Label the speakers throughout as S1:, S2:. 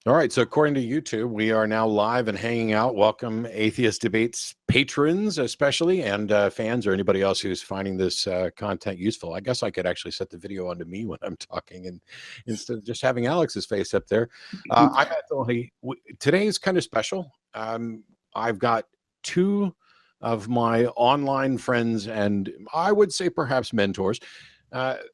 S1: All right, so according to YouTube, we are now live and hanging out. Welcome, Atheist Debates patrons especially, and fans, or anybody else who's finding this content useful. I guess I could actually set the video onto me when I'm talking, and instead of just having Alex's face up there. I'm at Dillahunty. Today is kind of special. I've got two of my online friends, and I would say perhaps mentors,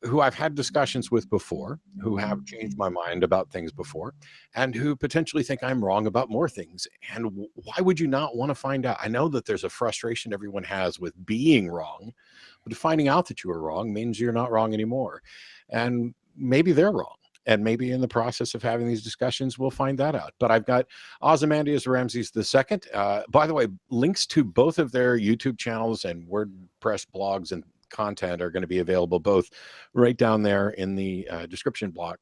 S1: who I've had discussions with before, who have changed my mind about things before, and who potentially think I'm wrong about more things. And why would you not want to find out? I know that there's a frustration everyone has with being wrong, but finding out that you are wrong means you're not wrong anymore. And maybe they're wrong. And maybe in the process of having these discussions, we'll find that out. But I've got Ozymandias Rameses II. By the way, links to both of their YouTube channels and WordPress blogs and content are going to be available both right down there in the description block,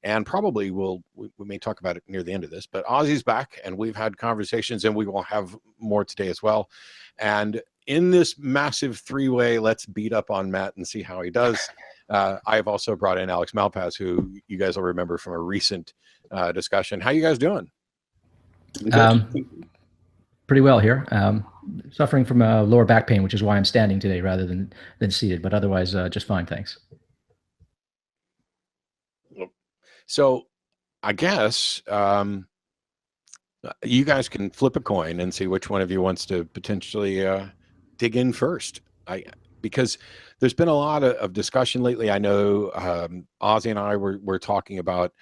S1: and probably we may talk about it near the end of this. But Ozzy's back, and we've had conversations, and we will have more today as well. And in this massive three-way, let's beat up on Matt and see how he does. I've also brought in Alex Malpass, who you guys will remember from a recent discussion. How you guys doing?
S2: Pretty well here. Suffering from lower back pain, which is why I'm standing today rather than seated, but otherwise just fine, thanks.
S1: So I guess you guys can flip a coin and see which one of you wants to potentially dig in first. Because there's been a lot of discussion lately. I know Ozzy and I were talking about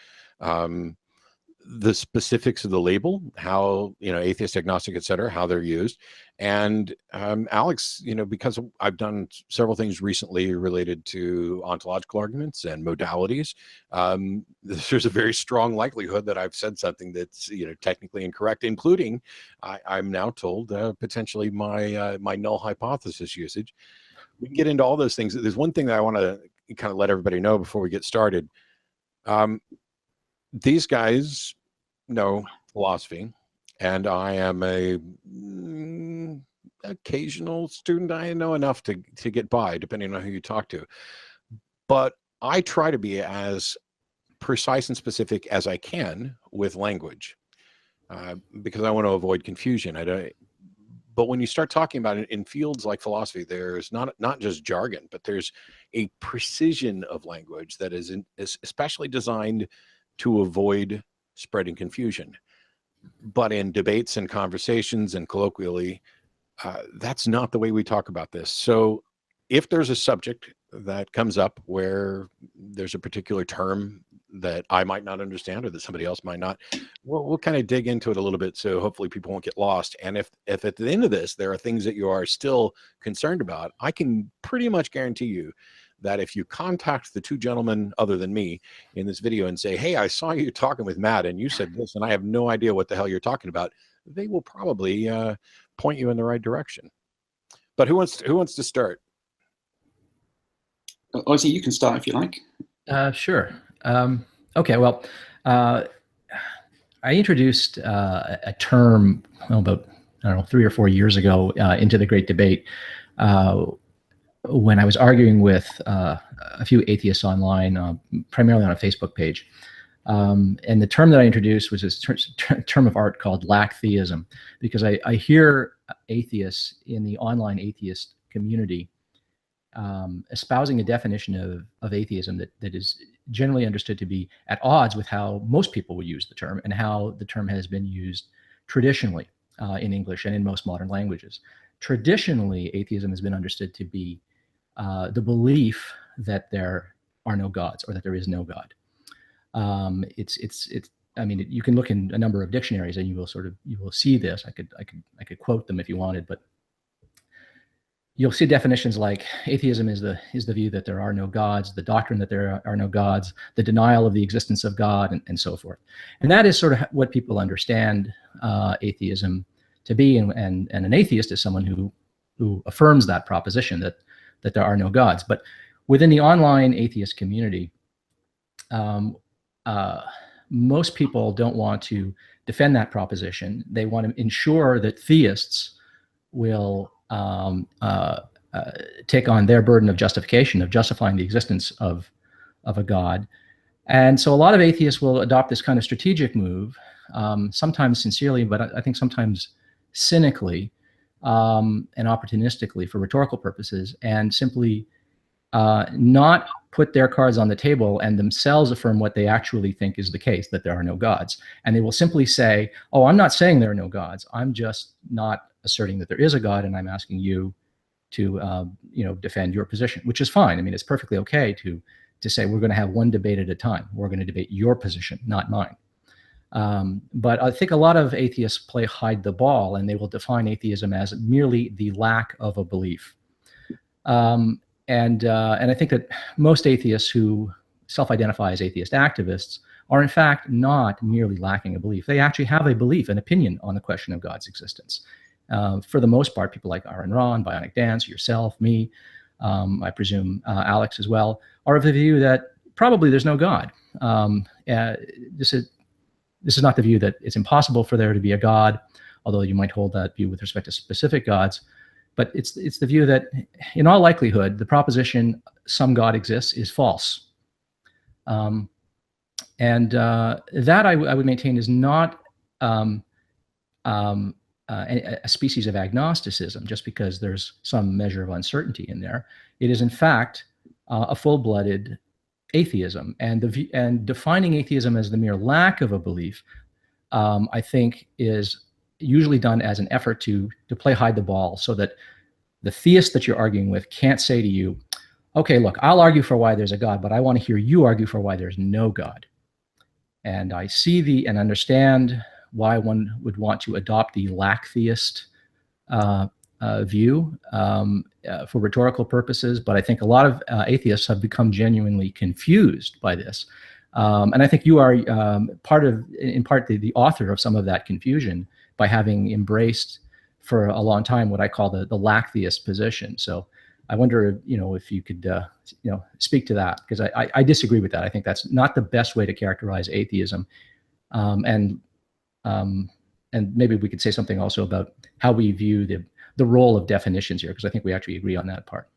S1: the specifics of the label, how, atheist, agnostic, etc., how they're used. And Alex, because I've done several things recently related to ontological arguments and modalities, there's a very strong likelihood that I've said something that's, technically incorrect, including, I'm now told, potentially my null hypothesis usage. We can get into all those things. There's one thing that I want to kind of let everybody know before we get started. These guys know philosophy, and I am a occasional student. I know enough to get by, depending on who you talk to. But I try to be as precise and specific as I can with language, because I want to avoid confusion. But when you start talking about it in fields like philosophy, there's not just jargon, but there's a precision of language that is especially designed to avoid spreading confusion. But in debates and conversations and colloquially, that's not the way we talk about this. So if there's a subject that comes up where there's a particular term that I might not understand or that somebody else might not, we'll kind of dig into it a little bit, so hopefully people won't get lost. And if at the end of this there are things that you are still concerned about, I can pretty much guarantee you that if you contact the two gentlemen other than me in this video and say, hey, I saw you talking with Matt and you said this and I have no idea what the hell you're talking about, they will probably point you in the right direction. But who wants to start?
S3: Ozzy, you can start if you like.
S2: Sure. Okay, well, I introduced a term about, I don't know, 3 or 4 years ago into the Great Debate when I was arguing with a few atheists online, primarily on a Facebook page. And the term that I introduced was this term of art called lack theism, because I hear atheists in the online atheist community espousing a definition of atheism that is generally understood to be at odds with how most people would use the term and how the term has been used traditionally in English and in most modern languages. Traditionally, atheism has been understood to be the belief that there are no gods, or that there is no God. I mean, you can look in a number of dictionaries and you will see this. I could quote them if you wanted, but you'll see definitions like atheism is the view that there are no gods, the doctrine that there are no gods, the denial of the existence of God, and so forth. And that is sort of what people understand atheism to be. And an atheist is someone who affirms that proposition that there are no gods. But within the online atheist community, most people don't want to defend that proposition. They want to ensure that theists will take on their burden of justification, of justifying the existence of a God, And so a lot of atheists will adopt this kind of strategic move, sometimes sincerely, but I think sometimes cynically and opportunistically for rhetorical purposes, and simply not put their cards on the table and themselves affirm what they actually think is the case, that there are no gods. And they will simply say, oh, I'm not saying there are no gods. I'm just not asserting that there is a God, and I'm asking you to defend your position, which is fine. I mean, it's perfectly okay to say we're going to have one debate at a time. We're going to debate your position, not mine. But I think a lot of atheists play hide the ball, and they will define atheism as merely the lack of a belief. And I think that most atheists who self-identify as atheist activists are in fact not merely lacking a belief. They actually have a belief, an opinion on the question of God's existence. For the most part, people like Aaron Ron, Bionic Dance, yourself, me, I presume Alex as well, are of the view that probably there's no God. This is not the view that it's impossible for there to be a God, although you might hold that view with respect to specific gods. But it's the view that, in all likelihood, the proposition some God exists is false. That I would maintain is not a species of agnosticism, just because there's some measure of uncertainty in there. It is, in fact, a full-blooded atheism. And defining atheism as the mere lack of a belief, I think, is usually done as an effort to play hide the ball, so that the theist that you're arguing with can't say to you, okay, look, I'll argue for why there's a God, but I want to hear you argue for why there's no God. And I see and understand why one would want to adopt the lack theist view for rhetorical purposes, but I think a lot of atheists have become genuinely confused by this. And I think you are in part the author of some of that confusion by having embraced for a long time what I call the lack theist position. So I wonder, if you could, speak to that, because I disagree with that. I think that's not the best way to characterize atheism. And maybe we could say something also about how we view the role of definitions here, because I think we actually agree on that part.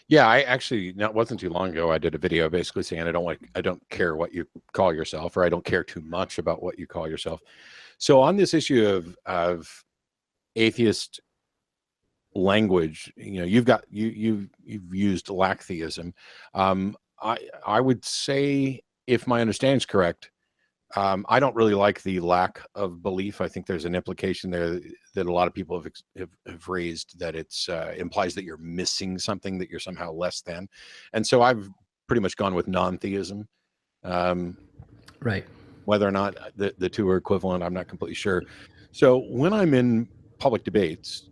S1: Yeah, I actually, it wasn't too long ago, I did a video basically saying I don't care what you call yourself, or I don't care too much about what you call yourself. So on this issue of atheist language, you've used lack theism. I would say, if my understanding is correct, I don't really like the lack of belief. I think there's an implication there that a lot of people have raised, that it's implies that you're missing something, that you're somehow less than. And so I've pretty much gone with non-theism.
S2: Right.
S1: Whether or not the two are equivalent, I'm not completely sure. So when I'm in public debates,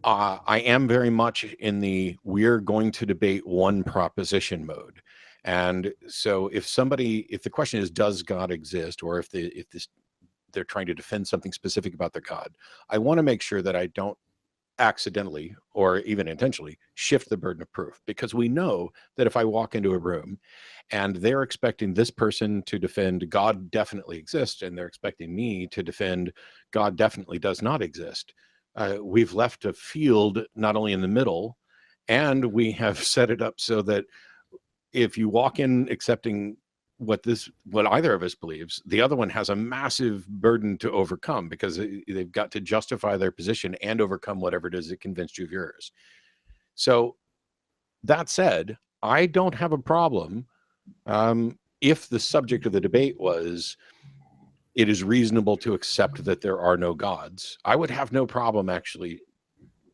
S1: I am very much in the we're going to debate one proposition mode. And so if the question is, does God exist, or if they're trying to defend something specific about their God, I want to make sure that I don't accidentally or even intentionally shift the burden of proof, because we know that if I walk into a room and they're expecting this person to defend God definitely exists, and they're expecting me to defend God definitely does not exist, we've left a field not only in the middle, and we have set it up so that if you walk in accepting what either of us believes, the other one has a massive burden to overcome, because they've got to justify their position and overcome whatever it is that convinced you of yours. So that said, I don't have a problem if the subject of the debate was, it is reasonable to accept that there are no gods. I would have no problem, actually.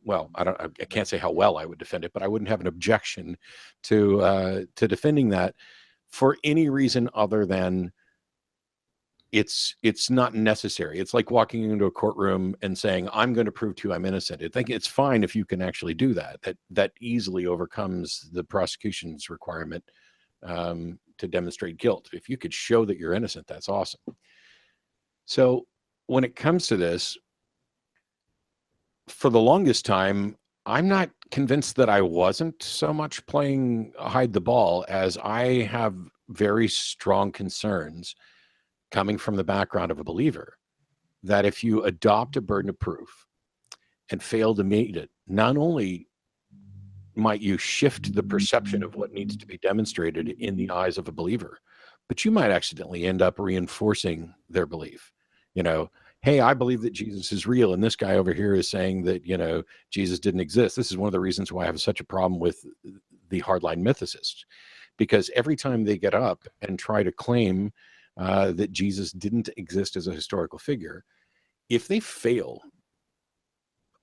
S1: Well, I can't say how well I would defend it, but I wouldn't have an objection to defending that for any reason other than it's not necessary. It's like walking into a courtroom and saying, I'm going to prove to you I'm innocent. I think it's fine if you can actually do that. That easily overcomes the prosecution's requirement to demonstrate guilt. If you could show that you're innocent, that's awesome. So when it comes to this, for the longest time, I'm not convinced that I wasn't so much playing hide the ball, as I have very strong concerns coming from the background of a believer that if you adopt a burden of proof and fail to meet it, not only might you shift the perception of what needs to be demonstrated in the eyes of a believer, but you might accidentally end up reinforcing their belief. You know, hey, I believe that Jesus is real, and this guy over here is saying that, you know, Jesus didn't exist. This is one of the reasons why I have such a problem with the hardline mythicists, because every time they get up and try to claim that Jesus didn't exist as a historical figure, if they fail,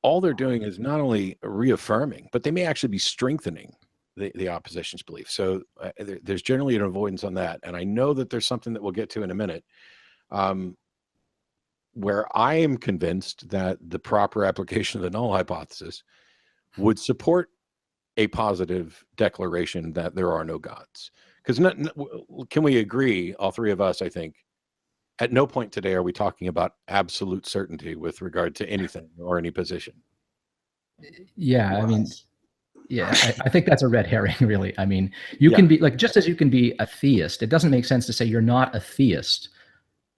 S1: all they're doing is not only reaffirming, but they may actually be strengthening the opposition's belief. So there's generally an avoidance on that. And I know that there's something that we'll get to in a minute, where I am convinced that the proper application of the null hypothesis would support a positive declaration that there are no gods. Because can we agree, all three of us, I think, at no point today are we talking about absolute certainty with regard to anything or any position.
S2: Yeah, I mean, yeah, I think that's a red herring, really. I mean, you can be like, just as you can be a theist, it doesn't make sense to say you're not a theist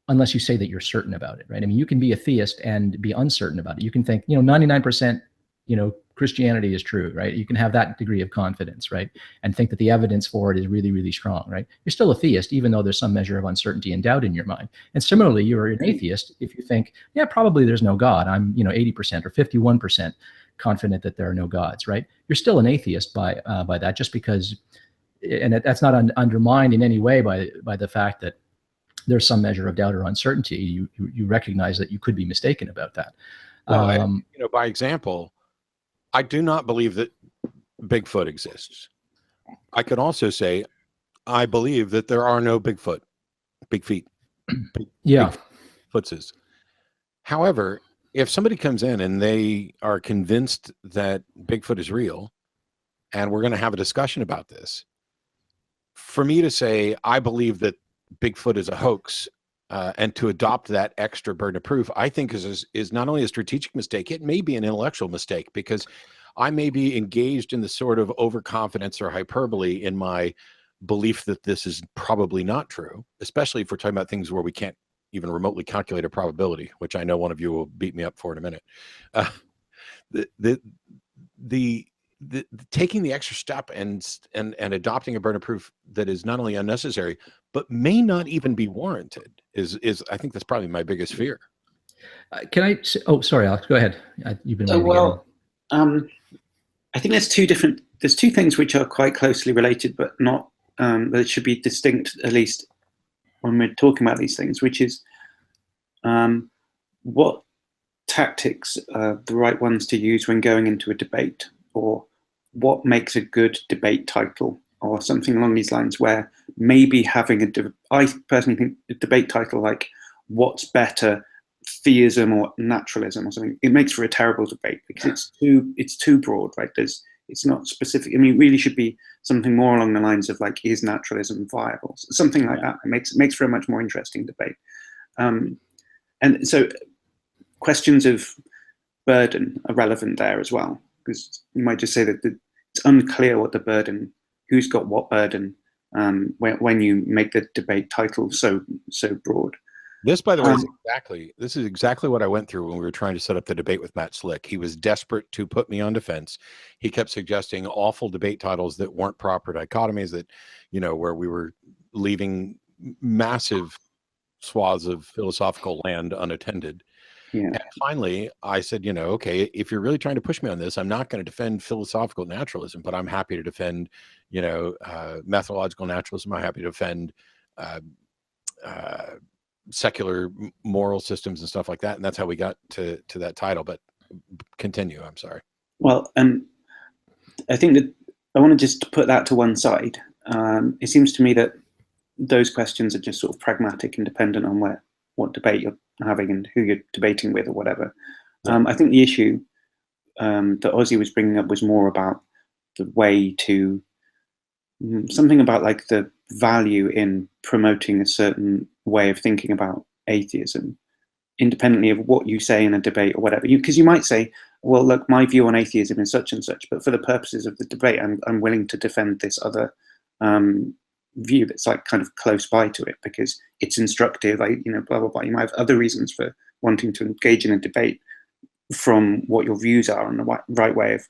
S2: unless you say that you're certain about it, right? I mean, you can be a theist and be uncertain about it. You can think, you know, 99%, you know, Christianity is true, right? You can have that degree of confidence, right? And think that the evidence for it is really, really strong, right? You're still a theist, even though there's some measure of uncertainty and doubt in your mind. And similarly, you're an atheist if you think, yeah, probably there's no God. I'm, you know, 80% or 51% confident that there are no gods, right? You're still an atheist by that, just because, and that's not undermined in any way by the fact that there's some measure of doubt or uncertainty. You recognize that you could be mistaken about that.
S1: Well, you know, by example, I do not believe that Bigfoot exists. I could also say, I believe that there are no big feet. Bigfootses. However, if somebody comes in and they are convinced that Bigfoot is real, and we're going to have a discussion about this, for me to say, I believe that Bigfoot is a hoax, and to adopt that extra burden of proof, I think is not only a strategic mistake, it may be an intellectual mistake, because I may be engaged in the sort of overconfidence or hyperbole in my belief that this is probably not true, especially if we're talking about things where we can't even remotely calculate a probability, which I know one of you will beat me up for in a minute. The taking the extra step and adopting a burden of proof that is not only unnecessary but may not even be warranted is I think that's probably my biggest fear.
S2: Can I? Oh, sorry, Alex. Go ahead. You've been waiting.
S3: I think there's two things which are quite closely related, but not that should be distinct, at least when we're talking about these things, which is what tactics are the right ones to use when going into a debate, or what makes a good debate title, or something along these lines, where maybe having I personally think a debate title like "What's Better, Theism or Naturalism" or something, it makes for a terrible debate, because it's too broad, right? It's not specific. I mean, it really should be something more along the lines of like, is naturalism viable? Something like that. It makes for a much more interesting debate. And so questions of burden are relevant there as well, because you might just say that it's unclear what the burden, who's got what burden, when you make the debate title so broad.
S1: This, by the way, is exactly what I went through when we were trying to set up the debate with Matt Slick. He was desperate to put me on defense. He kept suggesting awful debate titles that weren't proper dichotomies, that, you know, where we were leaving massive swaths of philosophical land unattended.
S3: Yeah.
S1: And finally, I said, you know, okay, if you're really trying to push me on this, I'm not going to defend philosophical naturalism, but I'm happy to defend, you know, methodological naturalism. I'm happy to defend secular moral systems and stuff like that. And that's how we got to that title. But continue. I'm sorry.
S3: Well, I think that I want to just put that to one side. It seems to me that those questions are just sort of pragmatic and dependent on what debate you're having and who you're debating with or whatever. I think the issue that Ozzy was bringing up was more about the way to, something about like the value in promoting a certain way of thinking about atheism, independently of what you say in a debate or whatever. Because you might say, well, look, my view on atheism is such and such, but for the purposes of the debate, I'm willing to defend this other view that's like kind of close by to it because it's instructive. Blah blah blah. You might have other reasons for wanting to engage in a debate from what your views are and the right way of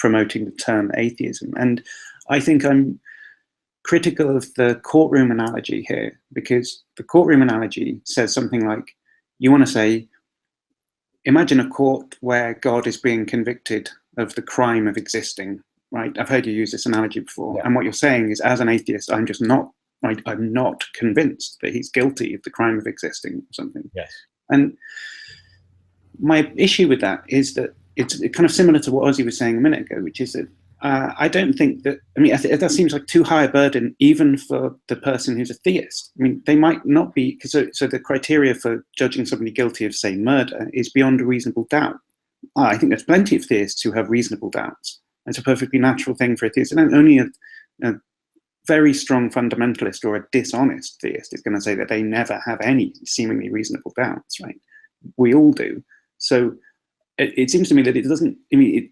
S3: promoting the term atheism. And I think I'm critical of the courtroom analogy here, because the courtroom analogy says something like, you want to say, imagine a court where God is being convicted of the crime of existing, right? I've heard you use this analogy before.
S2: Yeah.
S3: And what you're saying is, as an atheist, I'm just not, I'm not convinced that he's guilty of the crime of existing or something.
S1: Yes.
S3: And my issue with that is that it's kind of similar to what Ozzy was saying a minute ago, which is that I don't think that, I mean, that seems like too high a burden even for the person who's a theist. I mean, they might not be, so the criteria for judging somebody guilty of, say, murder is beyond a reasonable doubt. I think there's plenty of theists who have reasonable doubts. It's a perfectly natural thing for a theist. And only a very strong fundamentalist or a dishonest theist is going to say that they never have any seemingly reasonable doubts, right? We all do. So it seems to me that it doesn't, I mean,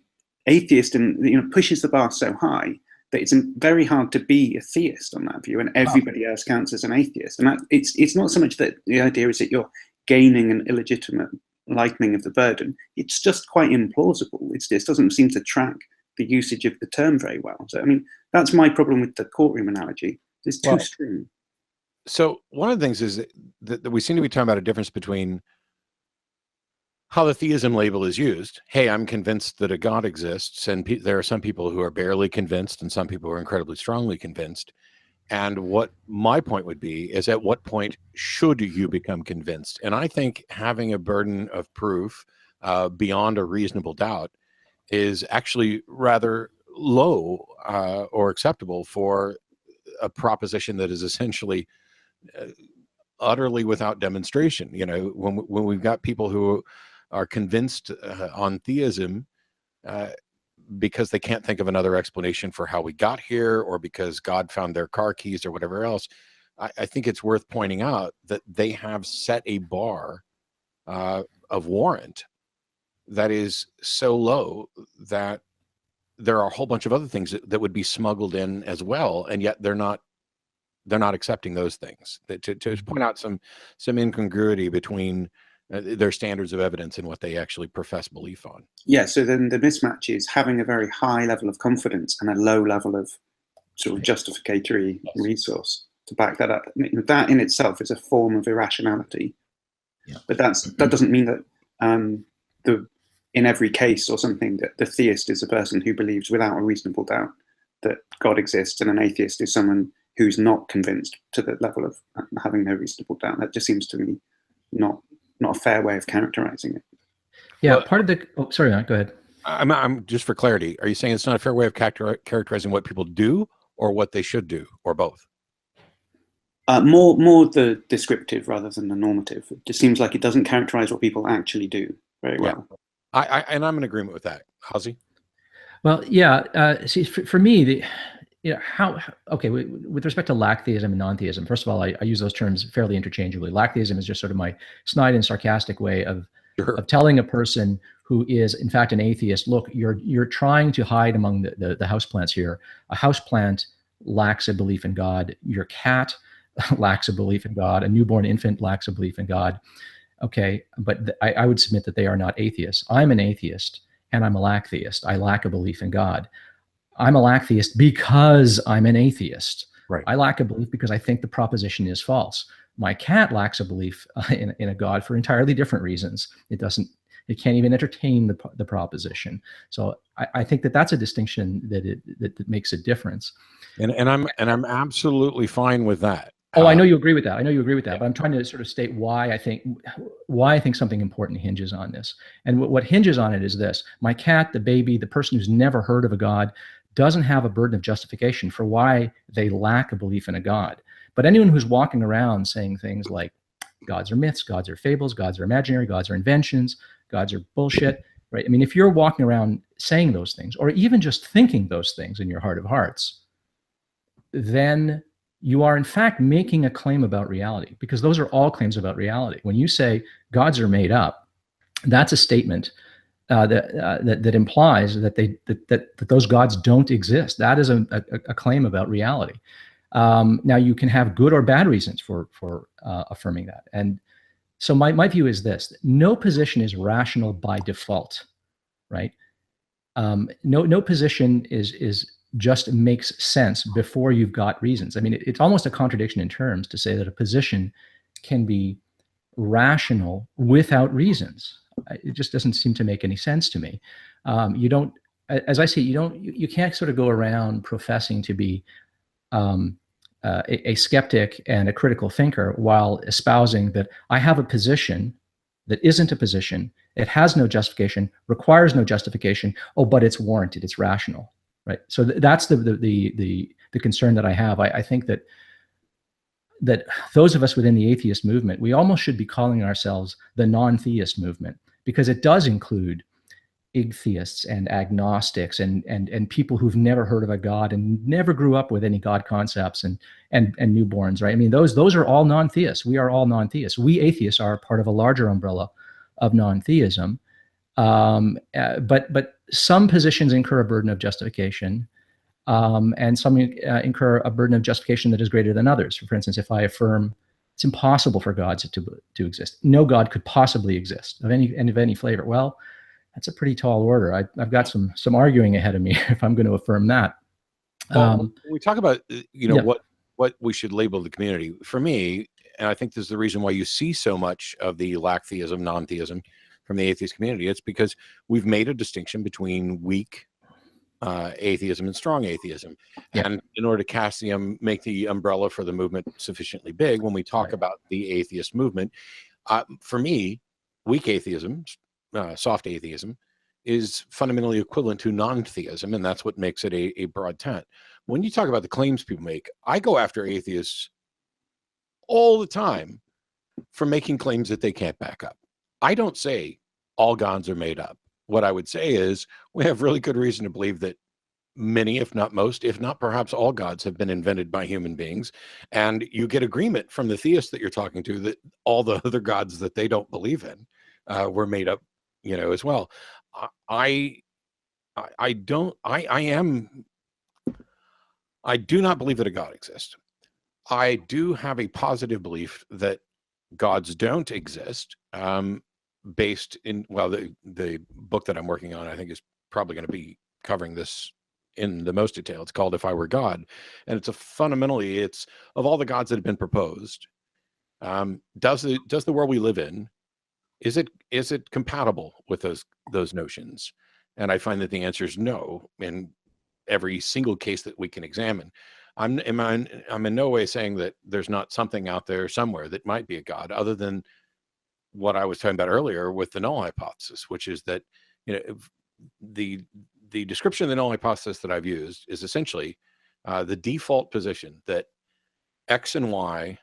S3: atheist and pushes the bar so high that it's very hard to be a theist on that view, and everybody else counts as an atheist. And it's not so much that the idea is that you're gaining an illegitimate lightening of the burden. It's just quite implausible. It doesn't seem to track the usage of the term very well. So I mean, that's my problem with the courtroom analogy. It's too extreme.
S1: So one of the things is that we seem to be talking about a difference between how the theism label is used. Hey, I'm convinced that a God exists, and there are some people who are barely convinced and some people who are incredibly strongly convinced. And what my point would be is, at what point should you become convinced? And I think having a burden of proof beyond a reasonable doubt is actually rather low or acceptable for a proposition that is essentially utterly without demonstration. You know, when we've got people who are convinced on theism because they can't think of another explanation for how we got here, or because God found their car keys or whatever else, I think it's worth pointing out that they have set a bar of warrant that is so low that there are a whole bunch of other things that would be smuggled in as well, and yet they're not accepting those things. To point out some incongruity between their standards of evidence and what they actually profess belief on.
S3: Yeah, so then the mismatch is having a very high level of confidence and a low level of sort of justificatory resource to back that up. I mean, that in itself is a form of irrationality. Yeah. But that doesn't mean that in every case or something that the theist is a person who believes without a reasonable doubt that God exists, and an atheist is someone who's not convinced to the level of having no reasonable doubt. That just seems to me not a fair way of characterizing it.
S2: Yeah, well, part of the, oh, sorry, go ahead.
S1: I'm just for clarity, are you saying it's not a fair way of characterizing what people do, or what they should do, or both?
S3: More the descriptive rather than the normative. It just seems like it doesn't characterize what people actually do very well.
S1: Yeah. And I'm in agreement with that. Ozzy?
S2: Well, yeah. See, for me, with respect to lacktheism and non-theism, first of all, I use those terms fairly interchangeably. Lacktheism is just sort of my snide and sarcastic way of telling a person who is in fact an atheist, look, you're trying to hide among the houseplants here. A houseplant lacks a belief in God. Your cat lacks a belief in God. A newborn infant lacks a belief in God. Okay, but I would submit that they are not atheists. I'm an atheist and I'm a lacktheist. I lack a belief in God. I'm a lacktheist because I'm an atheist.
S1: Right.
S2: I lack a belief because I think the proposition is false. My cat lacks a belief in a God for entirely different reasons. It can't even entertain the proposition. So I think that's a distinction that makes a difference.
S1: And I'm absolutely fine with that.
S2: Oh, I know you agree with that. Yeah. But I'm trying to sort of state why I think something important hinges on this. And what hinges on it is this: my cat, the baby, the person who's never heard of a God, doesn't have a burden of justification for why they lack a belief in a God. But anyone who's walking around saying things like gods are myths, gods are fables, gods are imaginary, gods are inventions, gods are bullshit, right? I mean, if you're walking around saying those things, or even just thinking those things in your heart of hearts, then you are in fact making a claim about reality, because those are all claims about reality. When you say gods are made up, that's a statement that implies that those gods don't exist. That is a claim about reality. Now, you can have good or bad reasons for affirming that. And so my view is this: no position is rational by default, right? No position is just makes sense before you've got reasons. I mean, it's almost a contradiction in terms to say that a position can be rational without reasons. It just doesn't seem to make any sense to me. You don't, as I say, you can't sort of go around professing to be a skeptic and a critical thinker while espousing that I have a position that isn't a position. It has no justification, requires no justification. Oh, but it's warranted. It's rational, right? So that's the concern that I have. I think that those of us within the atheist movement, we almost should be calling ourselves the non-theist movement, because it does include atheists and agnostics and people who've never heard of a God and never grew up with any God concepts and newborns, right? I mean, those are all non-theists. We are all non-theists. We atheists are part of a larger umbrella of non-theism. But some positions incur a burden of justification, and some incur a burden of justification that is greater than others. For instance, if I affirm it's impossible for gods to exist, no God could possibly exist of any flavor, well, that's a pretty tall order. I've got some arguing ahead of me if I'm going to affirm that.
S1: Well, we talk about what we should label the community. For me, and I think this is the reason why you see so much of the lack theism, non-theism from the atheist community. It's because we've made a distinction between weak atheism and strong atheism. Yeah. And in order to make the umbrella for the movement sufficiently big, when we talk about the atheist movement, for me, weak atheism, soft atheism, is fundamentally equivalent to non-theism, and that's what makes it a broad tent. When you talk about the claims people make, I go after atheists all the time for making claims that they can't back up. I don't say all gods are made up. What I would say is we have really good reason to believe that many, if not most, if not perhaps all gods have been invented by human beings. And you get agreement from the theists that you're talking to that all the other gods that they don't believe in were made up, as well. I do not believe that a God exists. I do have a positive belief that gods don't exist, based in, well, the book that I'm working on, I think, is probably going to be covering this in the most detail. It's called If I Were God. And it's fundamentally, it's of all the gods that have been proposed, does the world we live in, is it compatible with those notions? And I find that the answer is no in every single case that we can examine. I'm in no way saying that there's not something out there somewhere that might be a God, other than what I was talking about earlier with the null hypothesis, which is that the description of the null hypothesis that I've used is essentially the default position that X and Y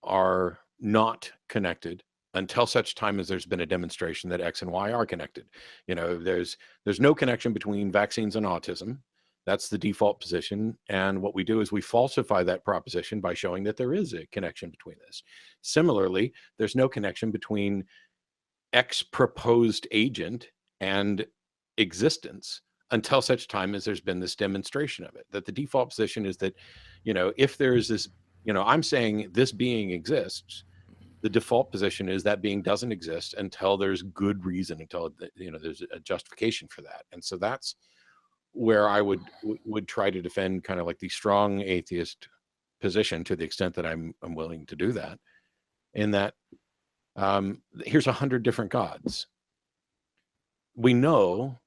S1: are not connected until such time as there's been a demonstration that X and Y are connected. There's no connection between vaccines and autism. That's the default position. And what we do is we falsify that proposition by showing that there is a connection between this. Similarly, there's no connection between X proposed agent and existence until such time as there's been this demonstration of it. That the default position is that, if there is this, I'm saying this being exists, the default position is that being doesn't exist until there's good reason, until there's a justification for that. And so that's where I would try to defend kind of like the strong atheist position, to the extent that I'm willing to do that. In that, here's 100 different gods. We know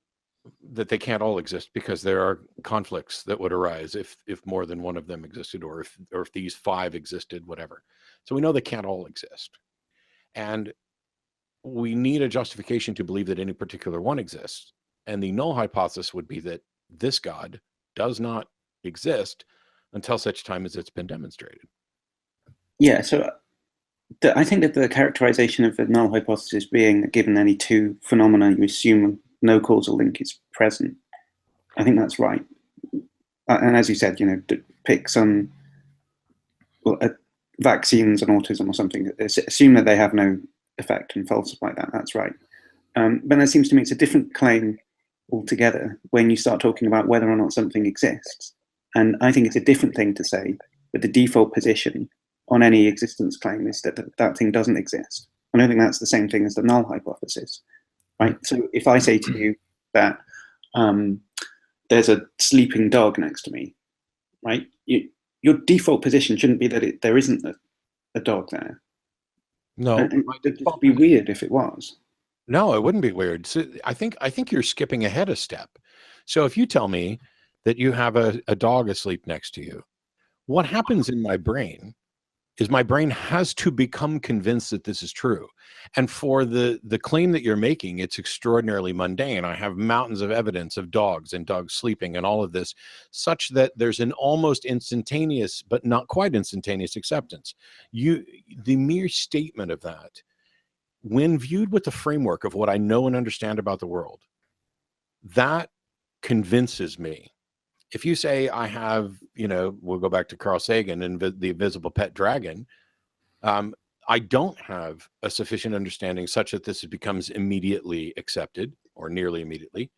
S1: that they can't all exist because there are conflicts that would arise if more than one of them existed, or if these 5 existed, whatever. So we know they can't all exist. And we need a justification to believe that any particular one exists. And the null hypothesis would be that this God does not exist until such time as it's been demonstrated.
S3: Yeah, so I think that the characterization of the null hypothesis being that given any two phenomena, you assume no causal link is present. I think that's right. And as you said, pick some vaccines and autism or something, assume that they have no effect and falsify that. That's right. But it seems to me it's a different claim altogether when you start talking about whether or not something exists. And I think it's a different thing to say that the default position on any existence claim is that that thing doesn't exist. I don't think that's the same thing as the null hypothesis, right? So if I say to you, that there's a sleeping dog next to me, right? Your default position shouldn't be that there isn't a dog there.
S1: No,
S3: and it would be weird if it was.
S1: No, it wouldn't be weird. So I think you're skipping ahead a step. So if you tell me that you have a dog asleep next to you, what happens in my brain is my brain has to become convinced that this is true. And for the claim that you're making, it's extraordinarily mundane. I have mountains of evidence of dogs and dogs sleeping and all of this, such that there's an almost instantaneous, but not quite instantaneous acceptance. The mere statement of that, when viewed with the framework of what I know and understand about the world, that convinces me. If you say I have, we'll go back to Carl Sagan and the invisible pet dragon, I don't have a sufficient understanding such that this becomes immediately accepted or nearly immediately.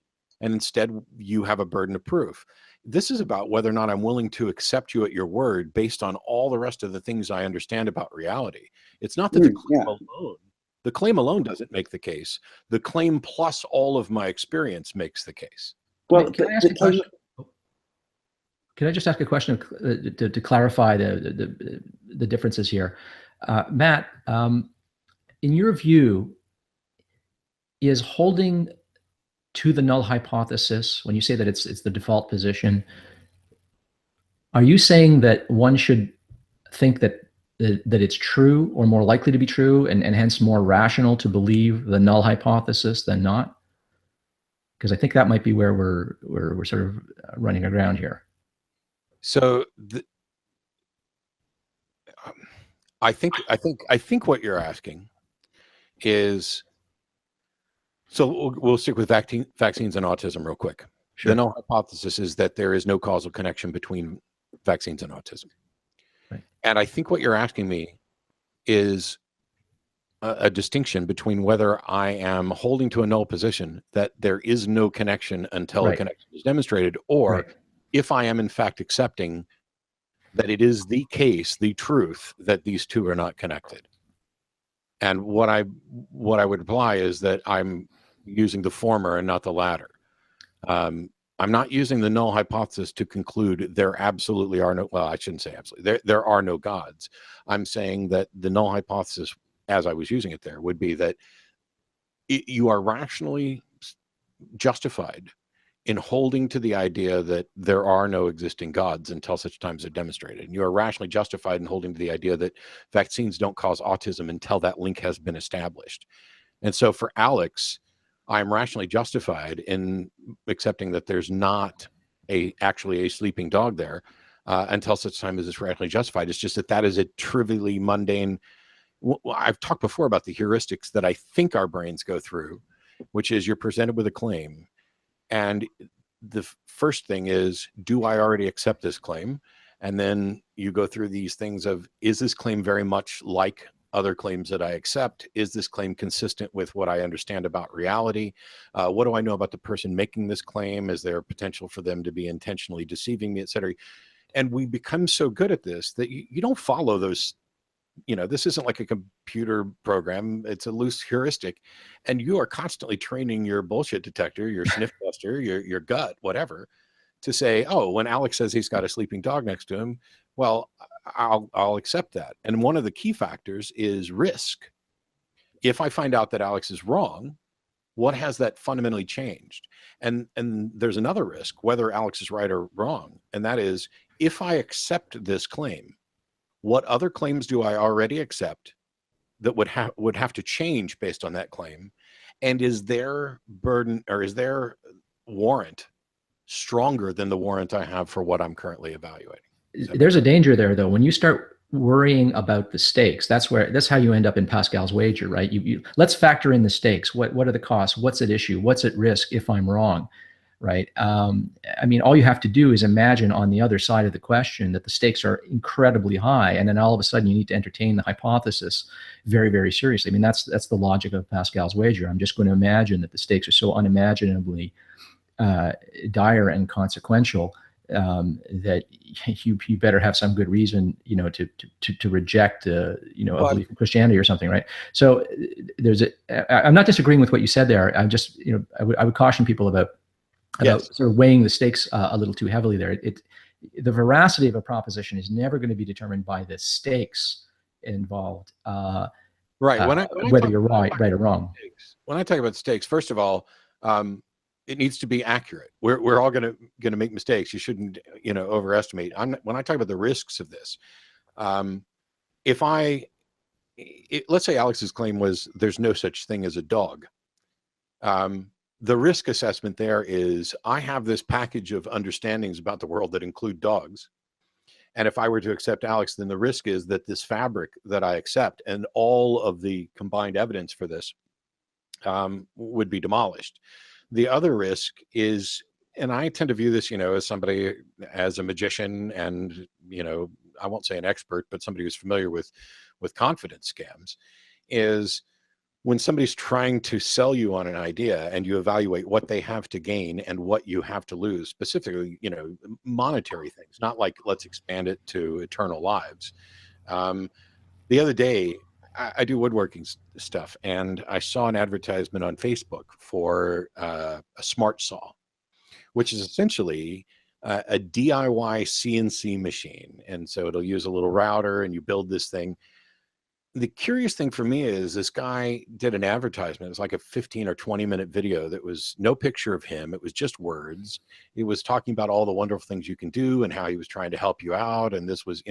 S1: And instead, you have a burden of proof. This is about whether or not I'm willing to accept you at your word based on all the rest of the things I understand about reality. It's not that the claim alone doesn't make the case. The claim plus all of my experience makes the case.
S2: Well, can I ask a question? Can I just ask a question to clarify the differences here? Matt, in your view, is holding to the null hypothesis, when you say that it's the default position, are you saying that one should think that it's true or more likely to be true and hence more rational to believe the null hypothesis than not? Because I think that might be where we're sort of running aground here.
S1: So I think what you're asking is, so we'll stick with vaccines and autism real quick. Sure. The null hypothesis is that there is no causal connection between vaccines and autism. Right. And I think what you're asking me is a distinction between whether I am holding to a null position that there is no connection until a connection is demonstrated, or if I am in fact accepting that it is the case, the truth, that these two are not connected. And what I would imply is that I'm using the former and not the latter. I'm not using the null hypothesis to conclude there absolutely are no, well, I shouldn't say absolutely, there are no gods. I'm saying that the null hypothesis, as I was using it there, would be that you are rationally justified in holding to the idea that there are no existing gods until such times they're demonstrated. And you are rationally justified in holding to the idea that vaccines don't cause autism until that link has been established. And so for Alex, I'm rationally justified in accepting that there's not actually a sleeping dog there until such time as it's rationally justified. It's just that is a trivially mundane. I've talked before about the heuristics that I think our brains go through, which is you're presented with a claim. And the first thing is, do I already accept this claim? And then you go through these things of, is this claim very much like other claims that I accept? Is this claim consistent with what I understand about reality? What do I know about the person making this claim? Is there potential for them to be intentionally deceiving me, et cetera? And we become so good at this that you don't follow those. This isn't like a computer program. It's a loose heuristic. And you are constantly training your bullshit detector, your sniff buster, your gut, whatever, to say, oh, when Alex says he's got a sleeping dog next to him, well, I'll accept that. And one of the key factors is risk. If I find out that Alex is wrong, what has that fundamentally changed? And there's another risk, whether Alex is right or wrong. And that is, if I accept this claim, what other claims do I already accept that would have to change based on that claim? And is their burden, or is their warrant stronger than the warrant I have for what I'm currently evaluating?
S2: There's a danger there, though. When you start worrying about the stakes, that's how you end up in Pascal's wager, right? Let's factor in the stakes. What are the costs? What's at issue? What's at risk if I'm wrong? Right. I mean, all you have to do is imagine on the other side of the question that the stakes are incredibly high, and then all of a sudden you need to entertain the hypothesis very, very seriously. I mean, that's the logic of Pascal's wager. I'm just going to imagine that the stakes are so unimaginably dire and consequential that you better have some good reason, to reject, a belief in Christianity or something, right? So I'm not disagreeing with what you said there. I'm just, I would caution people about
S1: Yes.
S2: sort of weighing the stakes a little too heavily there. The veracity of a proposition is never going to be determined by the stakes involved.
S1: Right.
S2: Whether you're right or wrong.
S1: When I talk about stakes, first of all, it needs to be accurate. We're all going to make mistakes. You shouldn't, overestimate. When I talk about the risks of this, let's say Alex's claim was there's no such thing as a dog. The risk assessment there is I have this package of understandings about the world that include dogs. And if I were to accept Alex, then the risk is that this fabric that I accept and all of the combined evidence for this would be demolished. The other risk is, and I tend to view this, as a magician and, I won't say an expert, but somebody who's familiar with confidence scams, is when somebody's trying to sell you on an idea and you evaluate what they have to gain and what you have to lose, specifically, monetary things, not like let's expand it to eternal lives. The other day, I do woodworking stuff, and I saw an advertisement on Facebook for a smart saw, which is essentially a DIY CNC machine. And so it'll use a little router and you build this thing. The curious thing for me is this guy did an advertisement. It was like a 15 or 20-minute video that was no picture of him. It was just words. It was talking about all the wonderful things you can do and how he was trying to help you out. And this was,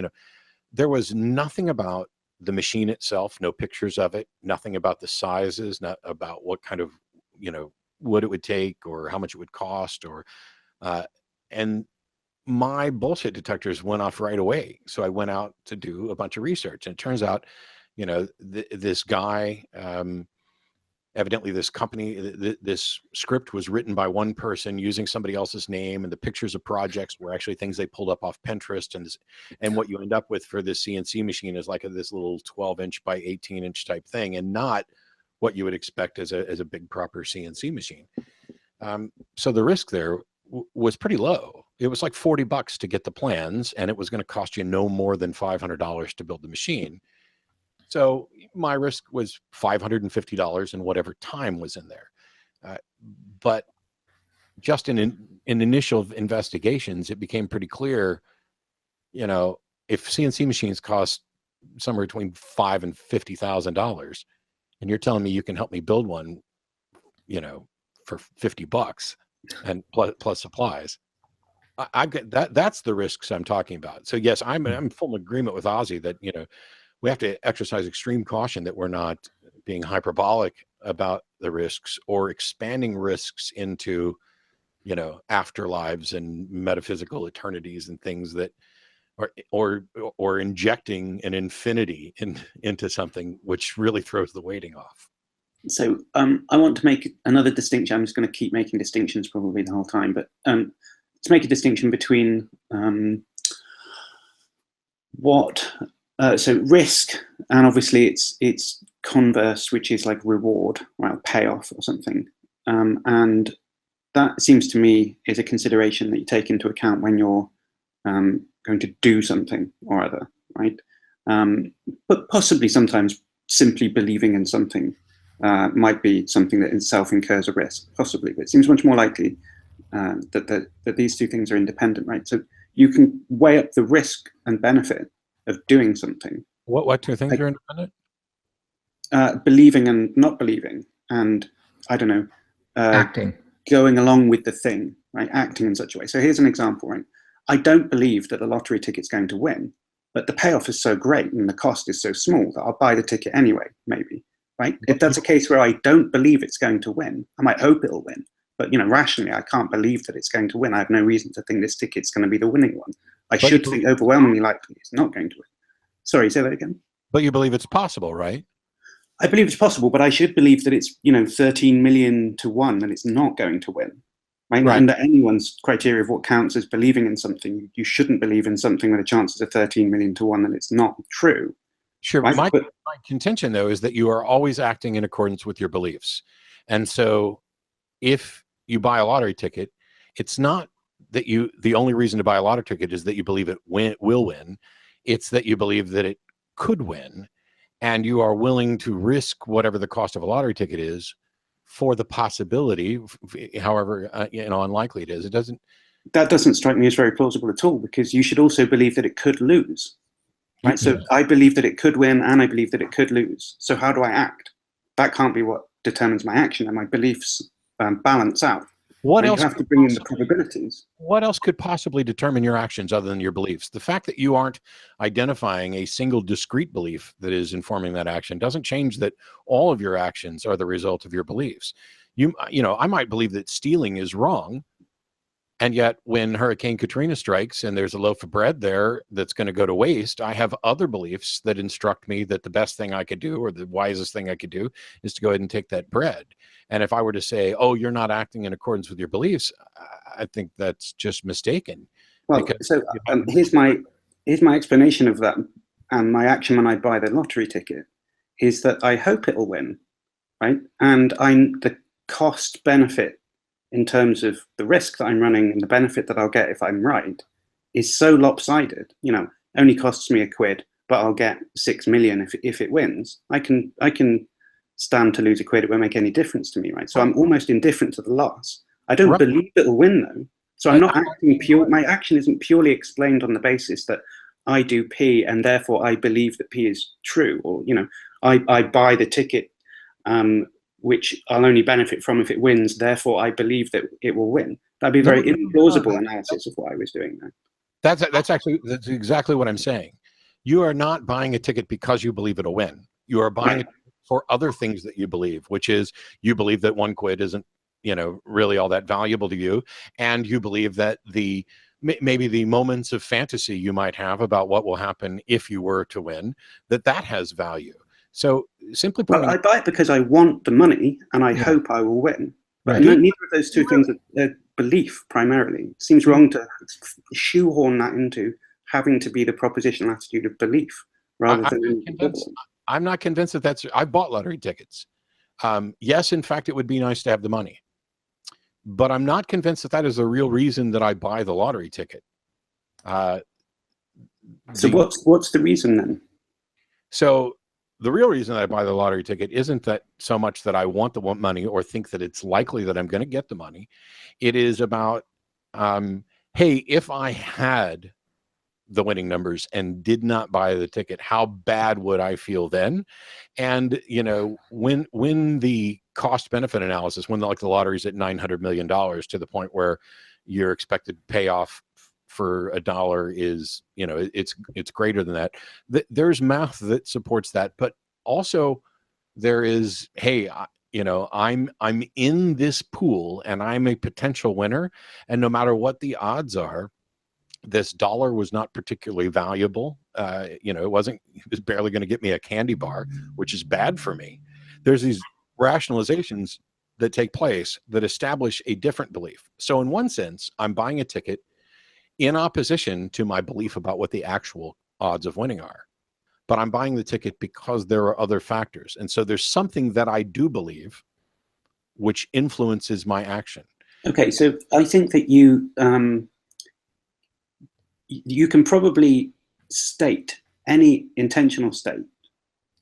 S1: there was nothing about the machine itself, no pictures of it, nothing about the sizes, not about what kind of, what it would take or how much it would cost and my bullshit detectors went off right away. So I went out to do a bunch of research, and it turns out, this guy, evidently this company, this script was written by one person using somebody else's name, and the pictures of projects were actually things they pulled up off Pinterest. And what you end up with for this CNC machine is like this little 12-inch by 18-inch type thing, and not what you would expect as a big proper CNC machine. So the risk there was pretty low. It was like $40 to get the plans, and it was going to cost you no more than $500 to build the machine. So my risk was $550 and whatever time was in there. But just in initial investigations, it became pretty clear, if CNC machines cost somewhere between $5,000 and $50,000, and you're telling me you can help me build one, for $50 and plus supplies, I've got that. That's the risks I'm talking about. So yes, I'm full agreement with Ozzy that, we have to exercise extreme caution that we're not being hyperbolic about the risks or expanding risks into, afterlives and metaphysical eternities and things that or injecting an infinity into something which really throws the weighting off.
S3: So I want to make another distinction. I'm just going to keep making distinctions probably the whole time, but to make a distinction between so risk, and obviously it's converse, which is like reward, right, payoff or something. And that seems to me is a consideration that you take into account when you're going to do something or other, right? But possibly sometimes simply believing in something might be something that in itself incurs a risk, possibly, but it seems much more likely that these two things are independent, right? So you can weigh up the risk and benefit of doing something.
S1: What two things are independent?
S3: Believing and not believing, and I don't know,
S2: acting,
S3: going along with the thing, right? Acting in such a way. So here's an example, right? I don't believe that the lottery ticket's going to win, but the payoff is so great and the cost is so small that I'll buy the ticket anyway, maybe, right? If that's a case where I don't believe it's going to win, I might hope it'll win, but rationally, I can't believe that it's going to win. I have no reason to think this ticket's going to be the winning one. I should think overwhelmingly likely it's not going to win. Sorry, say that again.
S1: But you believe it's possible, right?
S3: I believe it's possible, but I should believe that it's 13 million to 1 that it's not going to win. Right? Under anyone's criteria of what counts as believing in something, you shouldn't believe in something where the chances are 13 million to 1 that it's not true.
S1: Sure.
S3: Right?
S1: My contention, though, is that you are always acting in accordance with your beliefs. And so if you buy a lottery ticket, it's not that the only reason to buy a lottery ticket is that you believe it will win. It's that you believe that it could win, and you are willing to risk whatever the cost of a lottery ticket is for the possibility, however unlikely it is.
S3: That doesn't strike me as very plausible at all, because you should also believe that it could lose, right? So I believe that it could win, and I believe that it could lose. So how do I act? That can't be what determines my action, and my beliefs balance out.
S1: What else?
S3: You have to bring in the probabilities.
S1: What else could possibly determine your actions other than your beliefs? The fact that you aren't identifying a single discrete belief that is informing that action doesn't change that all of your actions are the result of your beliefs. I might believe that stealing is wrong, and yet when Hurricane Katrina strikes and there's a loaf of bread there that's going to go to waste, I have other beliefs that instruct me that the best thing I could do, or the wisest thing I could do, is to go ahead and take that bread. And if I were to say, oh, you're not acting in accordance with your beliefs, I think that's just mistaken.
S3: Well, here's my explanation of that. And my action when I buy the lottery ticket is that I hope it'll win, right? And the cost benefit in terms of the risk that I'm running and the benefit that I'll get if I'm right is so lopsided. Only costs me £1, but I'll get 6 million if it wins. I can stand to lose £1. It won't make any difference to me, right? So I'm almost indifferent to the loss. I don't believe it'll win though. So I'm not acting my action isn't purely explained on the basis that I do P and therefore I believe that P is true, or I buy the ticket which I'll only benefit from if it wins, therefore I believe that it will win. That'd be a very implausible analysis of what I was doing there.
S1: That's exactly what I'm saying. You are not buying a ticket because you believe it'll win. You are buying it for other things that you believe, which is you believe that £1 isn't, really all that valuable to you. And you believe that maybe the moments of fantasy you might have about what will happen if you were to win, that has value. So simply put,
S3: I buy it because I want the money and I hope I will win. But neither of those two things are belief primarily. It seems wrong to shoehorn that into having to be the propositional attitude of belief rather than.
S1: I'm not convinced that I bought lottery tickets. Yes, in fact, it would be nice to have the money, but I'm not convinced that is the real reason that I buy the lottery ticket.
S3: So what's the reason then?
S1: So the real reason that I buy the lottery ticket isn't that so much that I want the money or think that it's likely that I'm going to get the money. It is about, hey, if I had the winning numbers and did not buy the ticket, how bad would I feel then? And when the cost benefit analysis, when the lottery's at $900 million to the point where your expected payoff for $1 is, it's greater than that. There's math that supports that, but also there is, hey, I'm in this pool and I'm a potential winner, and no matter what the odds are, this dollar was not particularly valuable. It was barely going to get me a candy bar, which is bad for me. There's these rationalizations that take place that establish a different belief. So in one sense, I'm buying a ticket in opposition to my belief about what the actual odds of winning are. But I'm buying the ticket because there are other factors. And so there's something that I do believe which influences my action.
S3: Okay, so I think that you can probably state any intentional state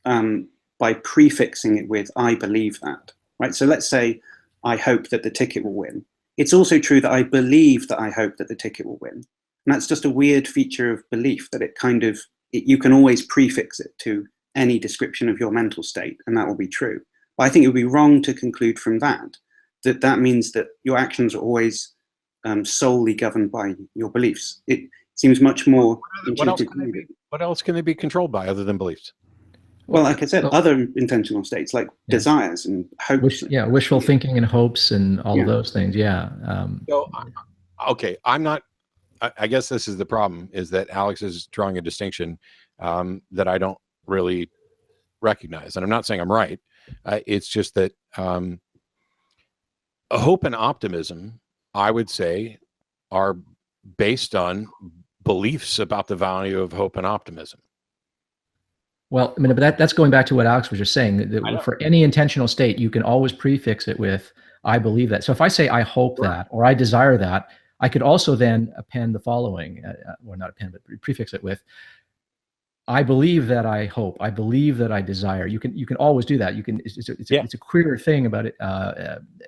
S3: by prefixing it with "I believe that," right? So let's say I hope that the ticket will win. It's also true that I believe that I hope that the ticket will win. And that's just a weird feature of belief, that you can always prefix it to any description of your mental state, and that will be true. But I think it would be wrong to conclude from that means that your actions are always solely governed by your beliefs. It seems much more intuitive.
S1: What else can they be controlled by other than beliefs?
S3: Well, like I said, other intentional states like desires and hopes.
S2: Wishful thinking and hopes and all of those things.
S1: So, okay, I guess this is the problem, is that Alex is drawing a distinction that I don't really recognize. And I'm not saying I'm right. It's just that hope and optimism, I would say, are based on beliefs about the value of hope and optimism.
S2: Well, I mean, but that's going back to what Alex was just saying, that for any intentional state, you can always prefix it with, I believe that. So if I say, I hope that, or I desire that, I could also then append the following, or not append, but prefix it with, I believe that I hope. I believe that I desire. You can always do that. You can. It's a queer thing about it.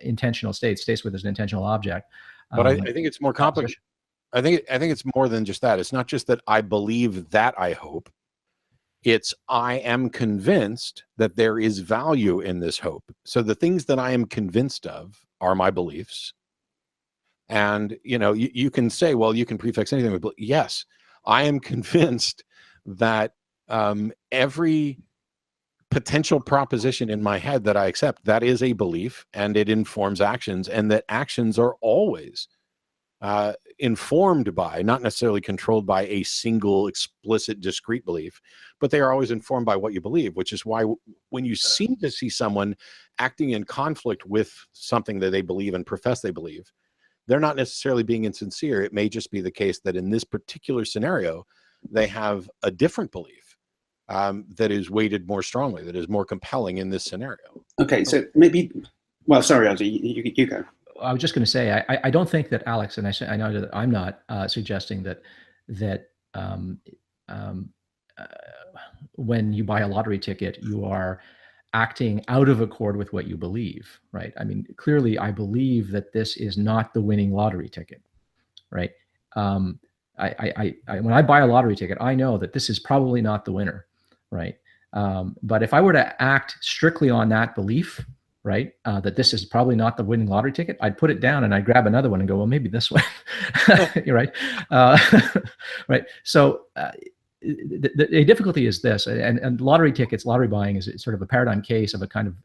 S2: Intentional states where there's an intentional object.
S1: But I think it's more complicated. I think it's more than just that. It's not just that I believe that I hope. It's I am convinced that there is value in this hope. So the things that I am convinced of are my beliefs. And you can say, well, you can prefix anything with yes. I am convinced that every potential proposition in my head that I accept, that is a belief, and it informs actions, and that actions are always informed by, not necessarily controlled by, a single explicit discrete belief, but they are always informed by what you believe, which is why when you seem to see someone acting in conflict with something that they believe and profess they believe, they're not necessarily being insincere. It may just be the case that in this particular scenario, they have a different belief that is weighted more strongly, that is more compelling in this scenario.
S3: Okay, so maybe, well, sorry, Ozy, you go.
S2: I was just going to say, I don't think that Alex, and I know that I'm not suggesting that when you buy a lottery ticket, you are acting out of accord with what you believe, right? I mean, clearly, I believe that this is not the winning lottery ticket, right? When I buy a lottery ticket, I know that this is probably not the winner, right? But if I were to act strictly on that belief, right, that this is probably not the winning lottery ticket, I'd put it down and I'd grab another one and go, well, maybe this one, right? Right. So the difficulty is this, and lottery tickets, lottery buying is sort of a paradigm case of a kind of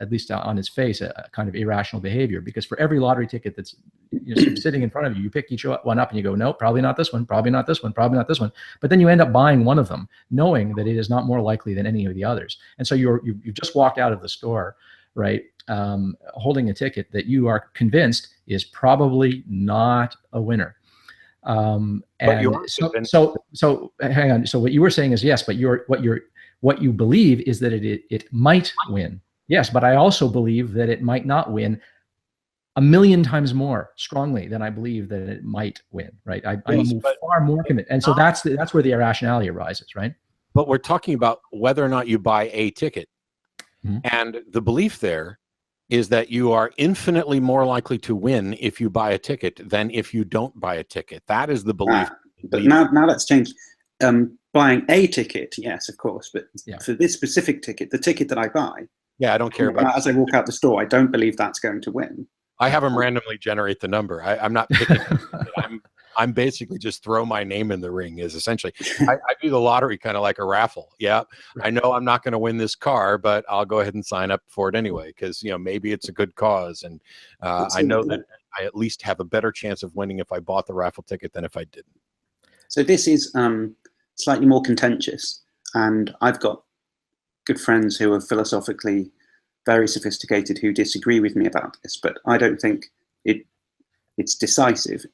S2: at least on its face, a kind of irrational behavior, because for every lottery ticket that's sitting in front of you, you pick each one up and you go, no, probably not this one, probably not this one, probably not this one. But then you end up buying one of them, knowing that it is not more likely than any of the others. And so you've just walked out of the store, right, holding a ticket that you are convinced is probably not a winner. And so hang on. So what you were saying is yes, but what you believe is that it might win. Yes, but I also believe that it might not win 1,000,000 times more strongly than I believe that it might win. Right? I'm far more committed, and so that's where the irrationality arises, right?
S1: But we're talking about whether or not you buy a ticket, and the belief there is that you are infinitely more likely to win if you buy a ticket than if you don't buy a ticket. That is the belief.
S3: But now that's changed. Buying a ticket, yes, of course, but for this specific ticket, the ticket that I buy,
S1: I don't care about.
S3: As I walk out the store, I don't believe that's going to win.
S1: I have them randomly generate the number. I'm not picking. I'm basically just throw my name in the ring. Is essentially I view the lottery kind of like a raffle. Yeah, right. I know I'm not going to win this car, but I'll go ahead and sign up for it anyway because maybe it's a good cause, and I know that I at least have a better chance of winning if I bought the raffle ticket than if I didn't.
S3: So this is slightly more contentious, and I've got good friends who are philosophically very sophisticated who disagree with me about this, but I don't think it's decisive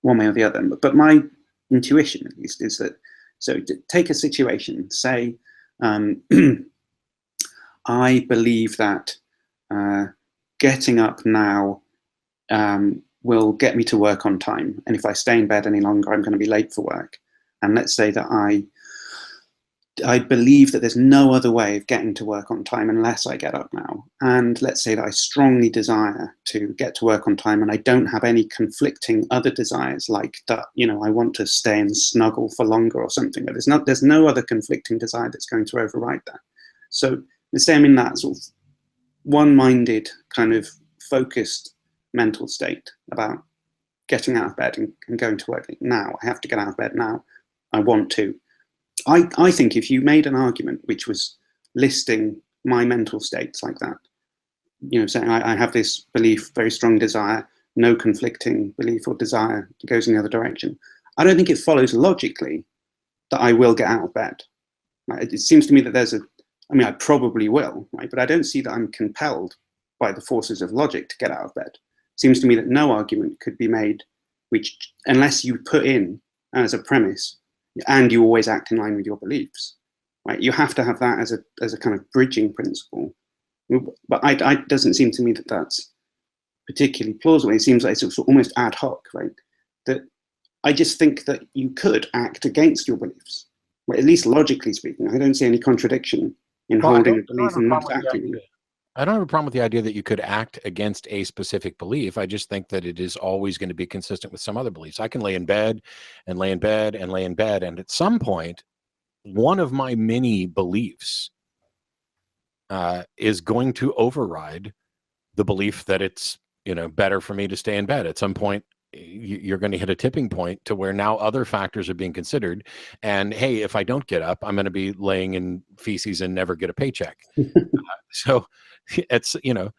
S3: one way or the other. But my intuition, at least, is that, so take a situation, say, I believe that getting up now will get me to work on time. And if I stay in bed any longer, I'm going to be late for work. And let's say that I believe that there's no other way of getting to work on time unless I get up now. And let's say that I strongly desire to get to work on time and I don't have any conflicting other desires like that, I want to stay and snuggle for longer or something. But there's no other conflicting desire that's going to override that. So let's say I'm in that sort of one-minded kind of focused mental state about getting out of bed and going to work now. I have to get out of bed now. I want to. I think if you made an argument which was listing my mental states like that, saying I have this belief, very strong desire, no conflicting belief or desire that goes in the other direction, I don't think it follows logically that I will get out of bed. Right? It seems to me that I probably will, right? But I don't see that I'm compelled by the forces of logic to get out of bed. It seems to me that no argument could be made which, unless you put in as a premise, and you always act in line with your beliefs, right? You have to have that as a kind of bridging principle. But it doesn't seem to me that that's particularly plausible. It seems like it's sort of almost ad hoc, right? That I just think that you could act against your beliefs, well, at least logically speaking. I don't see any contradiction in holding a belief and not acting on it.
S1: I don't have a problem with the idea that you could act against a specific belief. I just think that it is always going to be consistent with some other beliefs. I can lay in bed and lay in bed and lay in bed, and at some point, one of my many beliefs is going to override the belief that it's, you know, better for me to stay in bed. At some point, you're going to hit a tipping point to where now other factors are being considered. And hey, if I don't get up, I'm going to be laying in feces and never get a paycheck. So it's, you know,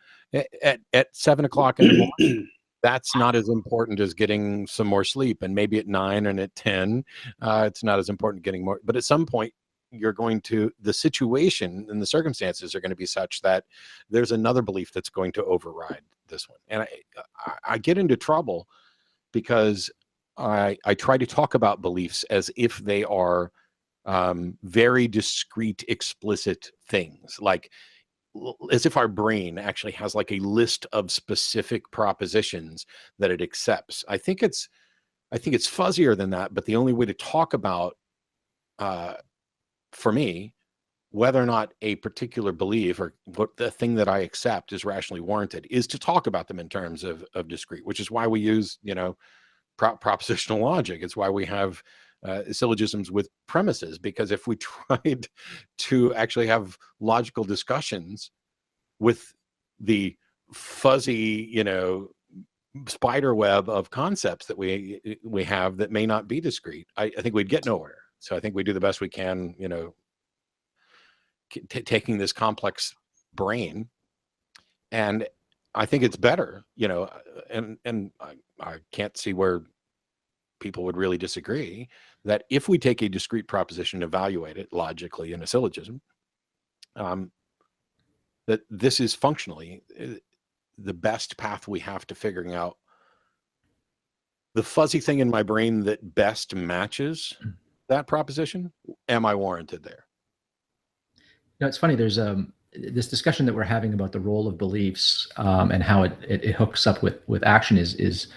S1: at 7 o'clock in the morning, that's not as important as getting some more sleep. And maybe at 9 and at 10, it's not as important getting more. But at some point, you're going to, the situation and the circumstances are going to be such that there's another belief that's going to override this one. And I get into trouble because I try to talk about beliefs as if they are very discrete, explicit things, like as if our brain actually has like a list of specific propositions that it accepts. I think it's fuzzier than that, but the only way to talk about, for me, whether or not a particular belief or what the thing that I accept is rationally warranted is to talk about them in terms of discrete, which is why we use, you know, propositional logic. It's why we have syllogisms with premises, because if we tried to actually have logical discussions with the fuzzy, you know, spider web of concepts that we have that may not be discrete, I think we'd get nowhere. So I think we do the best we can, you know, taking this complex brain, and I think it's better, you know, and I can't see where people would really disagree, that if we take a discrete proposition, evaluate it logically in a syllogism, that this is functionally the best path we have to figuring out the fuzzy thing in my brain that best matches that proposition. Am I warranted there?
S2: No, it's funny. There's this discussion that we're having about the role of beliefs and how it hooks up with action is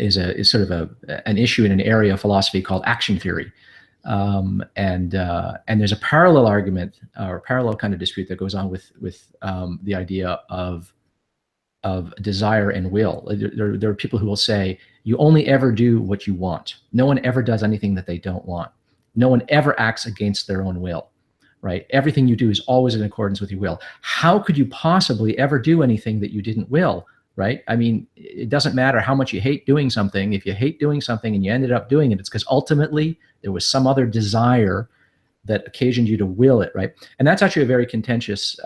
S2: sort of an issue in an area of philosophy called action theory, and there's a parallel argument or parallel kind of dispute that goes on with the idea of desire and will. There are people who will say you only ever do what you want. No one ever does anything that they don't want. No one ever acts against their own will. Right? Everything you do is always in accordance with your will. How could you possibly ever do anything that you didn't will? Right? I mean, it doesn't matter how much you hate doing something. If you hate doing something and you ended up doing it, it's because ultimately there was some other desire that occasioned you to will it, right? And that's actually a very contentious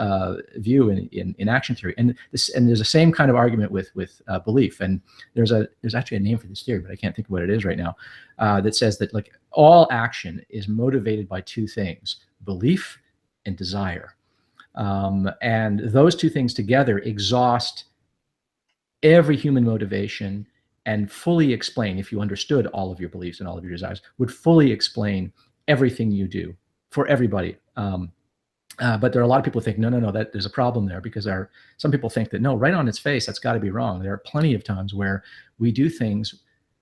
S2: view in action theory. And there's the same kind of argument with belief. And there's actually a name for this theory, but I can't think of what it is right now. That says that like all action is motivated by two things: belief and desire. And those two things together exhaust every human motivation and fully explain, if you understood all of your beliefs and all of your desires, would fully explain everything you do for everybody. But there are a lot of people who think, no, that there's a problem there, because some people think that, no, right on its face, that's got to be wrong. There are plenty of times where we do things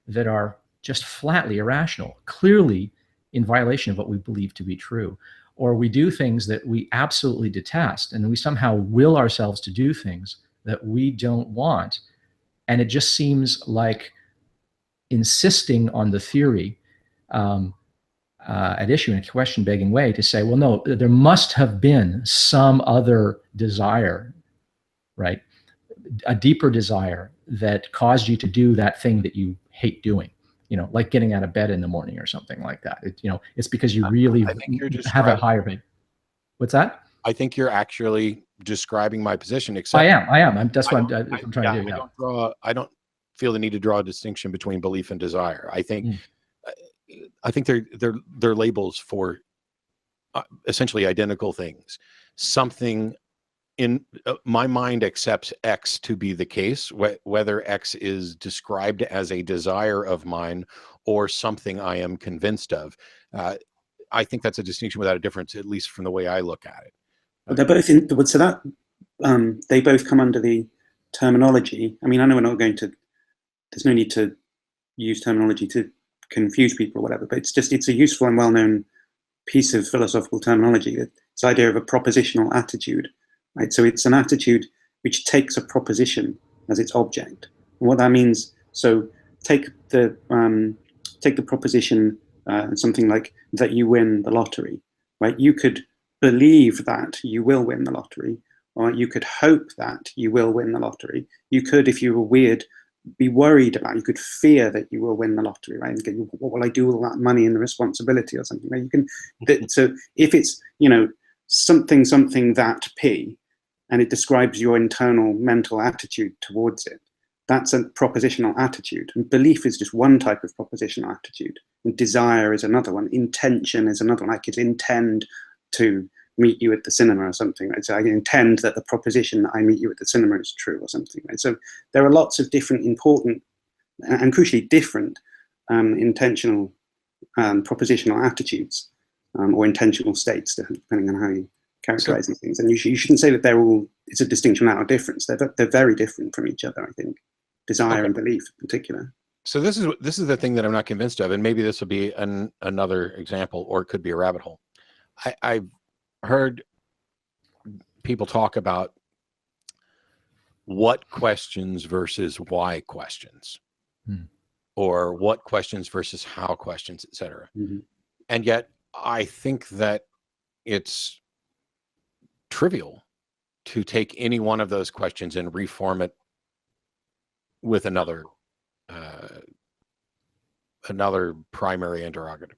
S2: that are just flatly irrational, clearly in violation of what we believe to be true. Or we do things that we absolutely detest, and we somehow will ourselves to do things that we don't want. And it just seems like insisting on the theory at issue in a question-begging way to say, well, no, there must have been some other desire, right? A deeper desire that caused you to do that thing that you hate doing. You know, like getting out of bed in the morning or something like that. It's because you really have a higher bid. What's that?
S1: I think you're actually describing my position. Except
S2: I am. That's what I'm trying to do.
S1: I don't feel the need to draw a distinction between belief and desire. I think they're labels for essentially identical things. Something in my mind accepts X to be the case, whether X is described as a desire of mine or something I am convinced of. I think that's a distinction without a difference, at least from the way I look at it.
S3: They're both in, so that they both come under the terminology. I mean, I know we're not going to, there's no need to use terminology to confuse people or whatever, but it's a useful and well-known piece of philosophical terminology. This idea of a propositional attitude, right? So it's an attitude which takes a proposition as its object. And what that means, so take the proposition, something like that you win the lottery, right? You could believe that you will win the lottery, or you could hope that you will win the lottery. You could, if you were weird, be worried about, you could fear that you will win the lottery, right? And what will I do with all that money and the responsibility or something? Right? You can, so if it's, you know, something that P, and it describes your internal mental attitude towards it, that's a propositional attitude. And belief is just one type of propositional attitude. And desire is another one. Intention is another one. I could intend to meet you at the cinema or something, right? So I intend that the proposition that I meet you at the cinema is true or something, right? So there are lots of different important and crucially different intentional propositional attitudes or intentional states, depending on how you characterize these things. And you shouldn't say that they're all, it's a distinction without a difference. They're very different from each other, I think. Desire and belief in particular.
S1: So this is the thing that I'm not convinced of, and maybe this will be another example, or it could be a rabbit hole. I've heard people talk about what questions versus why questions, or what questions versus how questions, etc. And yet I think that it's trivial to take any one of those questions and reform it with another primary interrogative.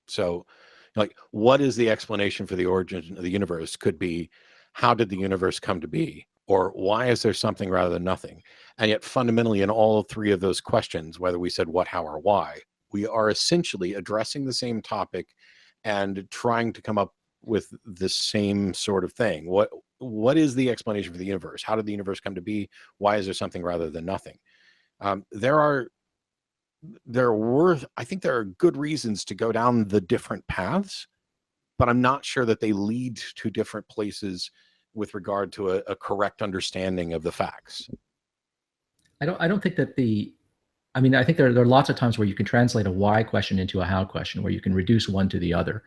S1: So, like, what is the explanation for the origin of the universe? Could be, how did the universe come to be? Or why is there something rather than nothing? And yet fundamentally in all three of those questions, whether we said what, how, or why, we are essentially addressing the same topic and trying to come up with the same sort of thing. What is the explanation for the universe? How did the universe come to be? Why is there something rather than nothing? I think there are good reasons to go down the different paths, but I'm not sure that they lead to different places with regard to a correct understanding of the facts.
S2: I don't think that I mean, I think there are lots of times where you can translate a why question into a how question, where you can reduce one to the other.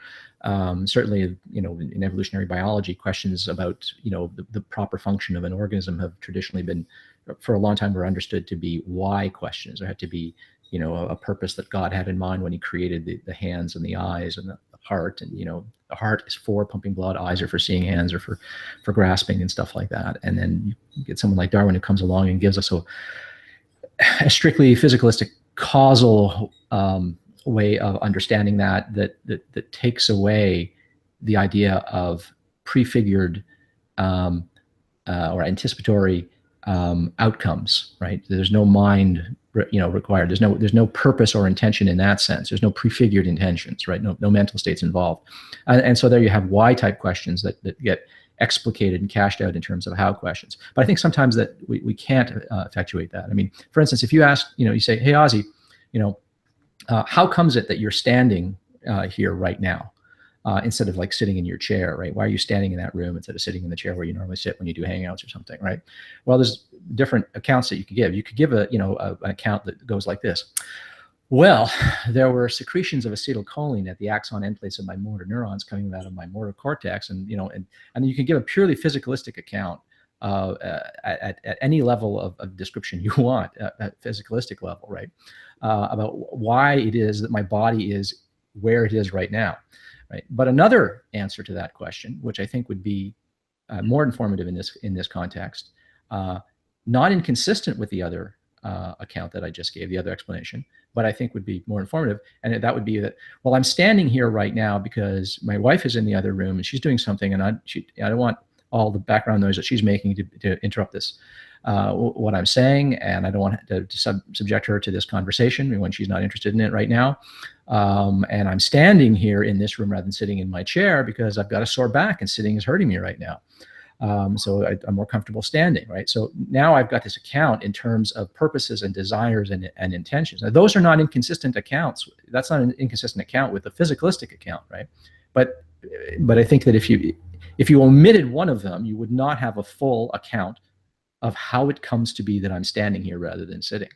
S2: Certainly, you know, in evolutionary biology, questions about, you know, the proper function of an organism have traditionally been, for a long time, were understood to be why questions. There had to be, you know, a purpose that God had in mind when he created the hands and the eyes and the heart. And, you know, the heart is for pumping blood, eyes are for seeing, hands are for grasping and stuff like that. And then you get someone like Darwin who comes along and gives us a strictly physicalistic causal way of understanding that takes away the idea of prefigured or anticipatory outcomes, right? There's no mind, you know, required. There's no purpose or intention in that sense. There's no prefigured intentions, right? No mental states involved. And so there you have why type questions that get explicated and cashed out in terms of how questions. But I think sometimes that we can't effectuate that. I mean, for instance, if you ask, you know, you say, hey, Ozzy, you know, how comes it that you're standing here right now instead of like sitting in your chair, right? Why are you standing in that room instead of sitting in the chair where you normally sit when you do hangouts or something, right? Well, there's different accounts that you could give. You could give an account that goes like this. Well, there were secretions of acetylcholine at the axon end plates of my motor neurons coming out of my motor cortex, and you know, and you can give a purely physicalistic account at any level of description you want, at physicalistic level, right? About why it is that my body is where it is right now, right? But another answer to that question, which I think would be more informative in this context, not inconsistent with the other account that I just gave, the other explanation, but I think would be more informative. And that would be that, well, I'm standing here right now because my wife is in the other room and she's doing something, and I don't want all the background noise that she's making to interrupt this, what I'm saying, and I don't want to subject her to this conversation when she's not interested in it right now. And I'm standing here in this room rather than sitting in my chair because I've got a sore back and sitting is hurting me right now. So I'm more comfortable standing, right? So now I've got this account in terms of purposes and desires and intentions. Now, those are not inconsistent accounts. That's not an inconsistent account with the physicalistic account, right? But I think that if you omitted one of them, you would not have a full account of how it comes to be that I'm standing here rather than sitting.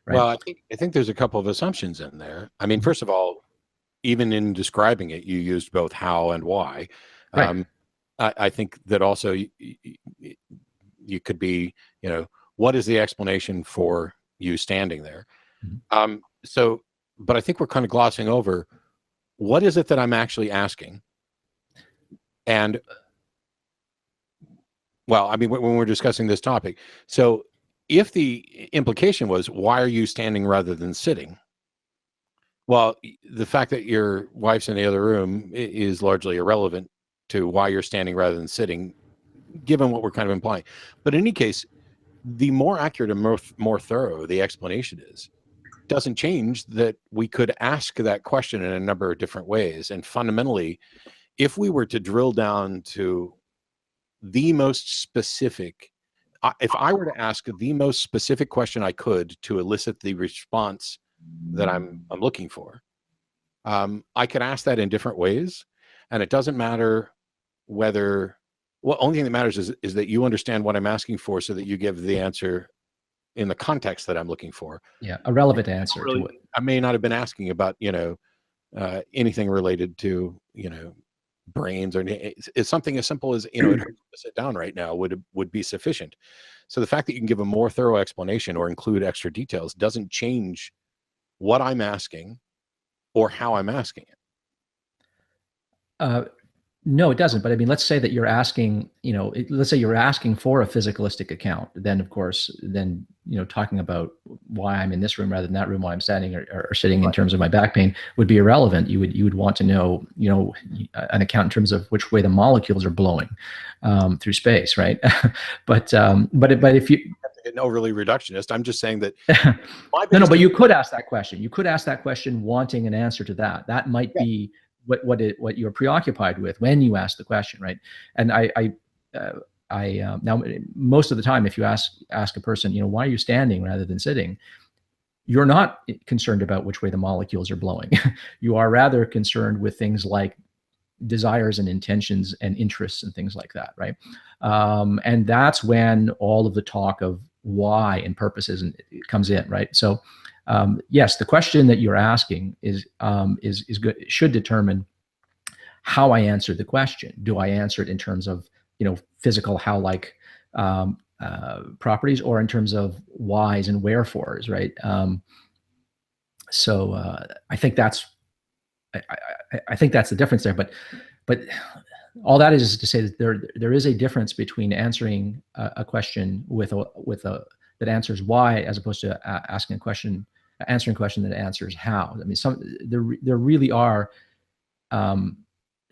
S2: Right?
S1: Well, I think there's a couple of assumptions in there. I mean, first of all, even in describing it, you used both how and why.
S2: Right.
S1: I think that also you could be, what is the explanation for you standing there? But I think we're kind of glossing over, what is it that I'm actually asking? And well, I mean, when we're discussing this topic, so if the implication was, why are you standing rather than sitting? Well, the fact that your wife's in the other room is largely irrelevant to why you're standing rather than sitting, given what we're kind of implying. But in any case, the more accurate and more thorough the explanation is, doesn't change that we could ask that question in a number of different ways. And fundamentally, if we were to drill down to the most specific, if I were to ask the most specific question I could to elicit the response that I'm looking for, I could ask that in different ways, and it doesn't matter whether. Well, only thing that matters is that you understand what I'm asking for, so that you give the answer in the context that I'm looking for.
S2: Yeah, a relevant answer to it.
S1: I may not have been asking about anything related to brains, or it's something as simple as it hurts to sit down right now would be sufficient. So the fact that you can give a more thorough explanation or include extra details doesn't change what I'm asking or how I'm asking it.
S2: No, it doesn't. But I mean, let's say that you're asking, let's say you're asking for a physicalistic account. Then, of course, talking about why I'm in this room rather than that room, why I'm standing or sitting in terms of my back pain would be irrelevant. You would want to know, an account in terms of which way the molecules are blowing through space, right? But if you
S1: get overly reductionist, I'm just saying that.
S2: No, but you could ask that question. You could ask that question wanting an answer to that. That might be what you're preoccupied with when you ask the question, right? And I now most of the time, if you ask a person, why are you standing rather than sitting, you're not concerned about which way the molecules are blowing. You are rather concerned with things like desires and intentions and interests and things like that, right? And that's when all of the talk of why and purposes comes in, right? So yes, the question that you're asking is good. It should determine how I answer the question. Do I answer it in terms of physical how-like properties, or in terms of whys and wherefores, right? So I think that's the difference there. But all that is to say that there is a difference between answering a question with a that answers why, as opposed to answering a question that answers how. I mean, there really are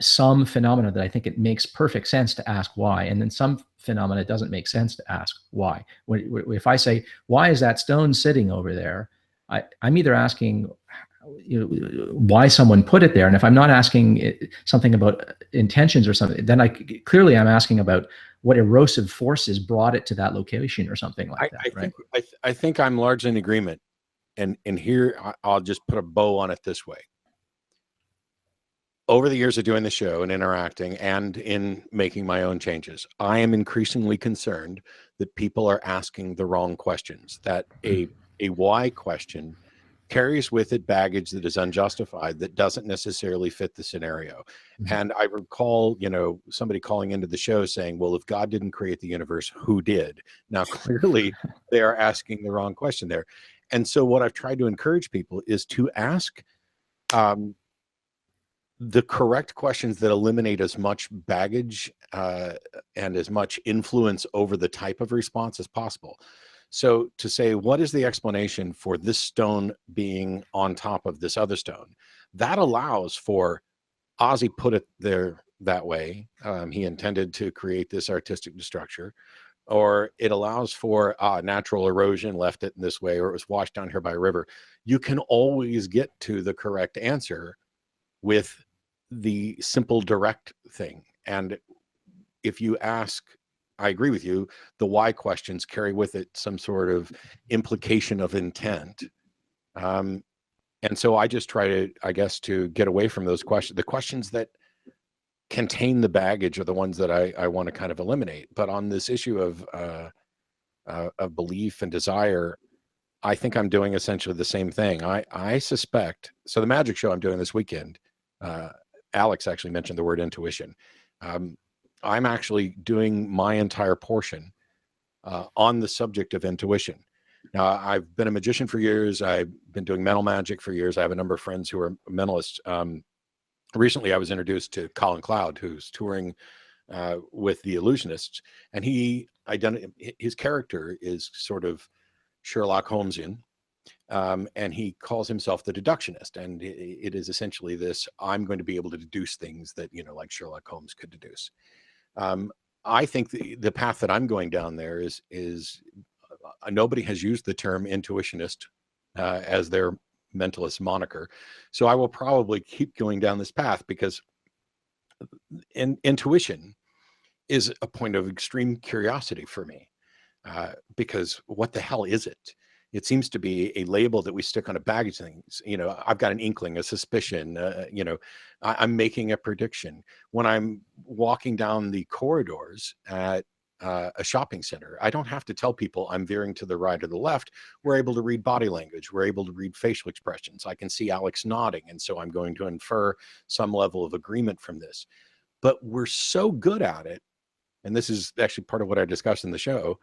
S2: some phenomena that I think it makes perfect sense to ask why, and then some phenomena it doesn't make sense to ask why. If I say, why is that stone sitting over there, I'm either asking why someone put it there, and if I'm not asking something about intentions or something, then clearly I'm asking about what erosive forces brought it to that location or something like that.
S1: I think I'm largely in agreement. And here I'll just put a bow on it this way. Over the years of doing the show and interacting and in making my own changes, I am increasingly concerned that people are asking the wrong questions, that a why question carries with it baggage that is unjustified, that doesn't necessarily fit the scenario. Mm-hmm. And I recall, somebody calling into the show saying, well, if God didn't create the universe, who did? Now, clearly they are asking the wrong question there. And so what I've tried to encourage people is to ask the correct questions that eliminate as much baggage and as much influence over the type of response as possible. So to say, what is the explanation for this stone being on top of this other stone? That allows for, Ozzy put it there that way. He intended to create this artistic structure. Or it allows for natural erosion, left it in this way, or it was washed down here by a river. You can always get to the correct answer with the simple, direct thing. And if you ask, I agree with you, the why questions carry with it some sort of implication of intent. And so I just try to, I guess, to get away from those questions. The questions that contain the baggage are the ones that I want to kind of eliminate. But on this issue of of belief and desire, I think I'm doing essentially the same thing. I suspect, so the magic show I'm doing this weekend, Alex actually mentioned the word intuition. I'm actually doing my entire portion on the subject of intuition. Now, I've been a magician for years. I've been doing mental magic for years. I have a number of friends who are mentalists. Recently, I was introduced to Colin Cloud, who's touring with the Illusionists, and his character is sort of Sherlock Holmesian, and he calls himself the deductionist, and it is essentially this: I'm going to be able to deduce things that, you know, like Sherlock Holmes could deduce. I think the path that I'm going down there is nobody has used the term intuitionist as their mentalist moniker, so I will probably keep going down this path, because intuition is a point of extreme curiosity for me, because what the hell is it? It seems to be a label that we stick on a baggage things. You know, I've got an inkling, a suspicion, you know, I'm making a prediction. When I'm walking down the corridors at a shopping center, I don't have to tell people I'm veering to the right or the left. We're able to read body language. We're able to read facial expressions. I can see Alex nodding, and so I'm going to infer some level of agreement from this. But we're so good at it, and this is actually part of what I discussed in the show,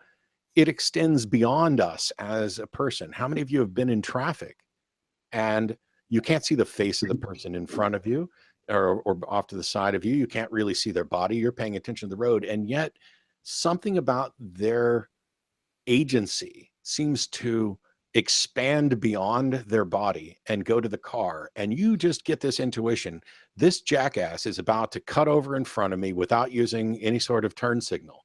S1: it extends beyond us as a person. How many of you have been in traffic and you can't see the face of the person in front of you or off to the side of you? You can't really see their body. You're paying attention to the road, and yet something about their agency seems to expand beyond their body and go to the car, and you just get this intuition: this jackass is about to cut over in front of me without using any sort of turn signal.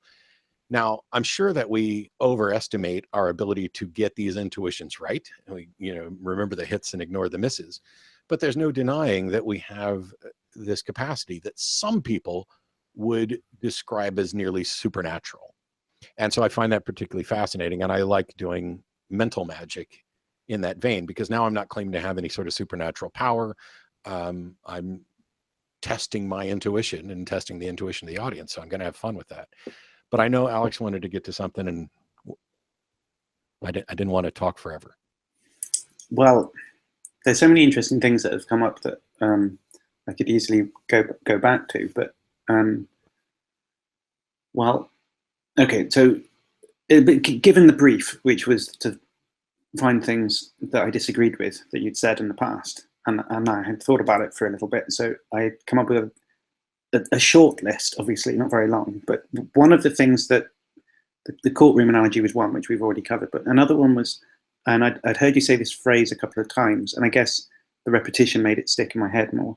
S1: Now, I'm sure that we overestimate our ability to get these intuitions right. We, you know, remember the hits and ignore the misses, but there's no denying that we have this capacity that some people would describe as nearly supernatural. And so I find that particularly fascinating, and I like doing mental magic in that vein, because now I'm not claiming to have any sort of supernatural power. I'm testing my intuition and testing the intuition of the audience, so I'm going to have fun with that. But I know Alex wanted to get to something, and I didn't want to talk forever.
S3: Well, there's so many interesting things that have come up that I could easily go back to, but well, okay. So, given the brief, which was to find things that I disagreed with that you'd said in the past, and I had thought about it for a little bit, so I had come up with a short list, obviously not very long, but one of the things that the courtroom analogy was one, which we've already covered, but another one was, and I'd heard you say this phrase a couple of times, and I guess the repetition made it stick in my head more,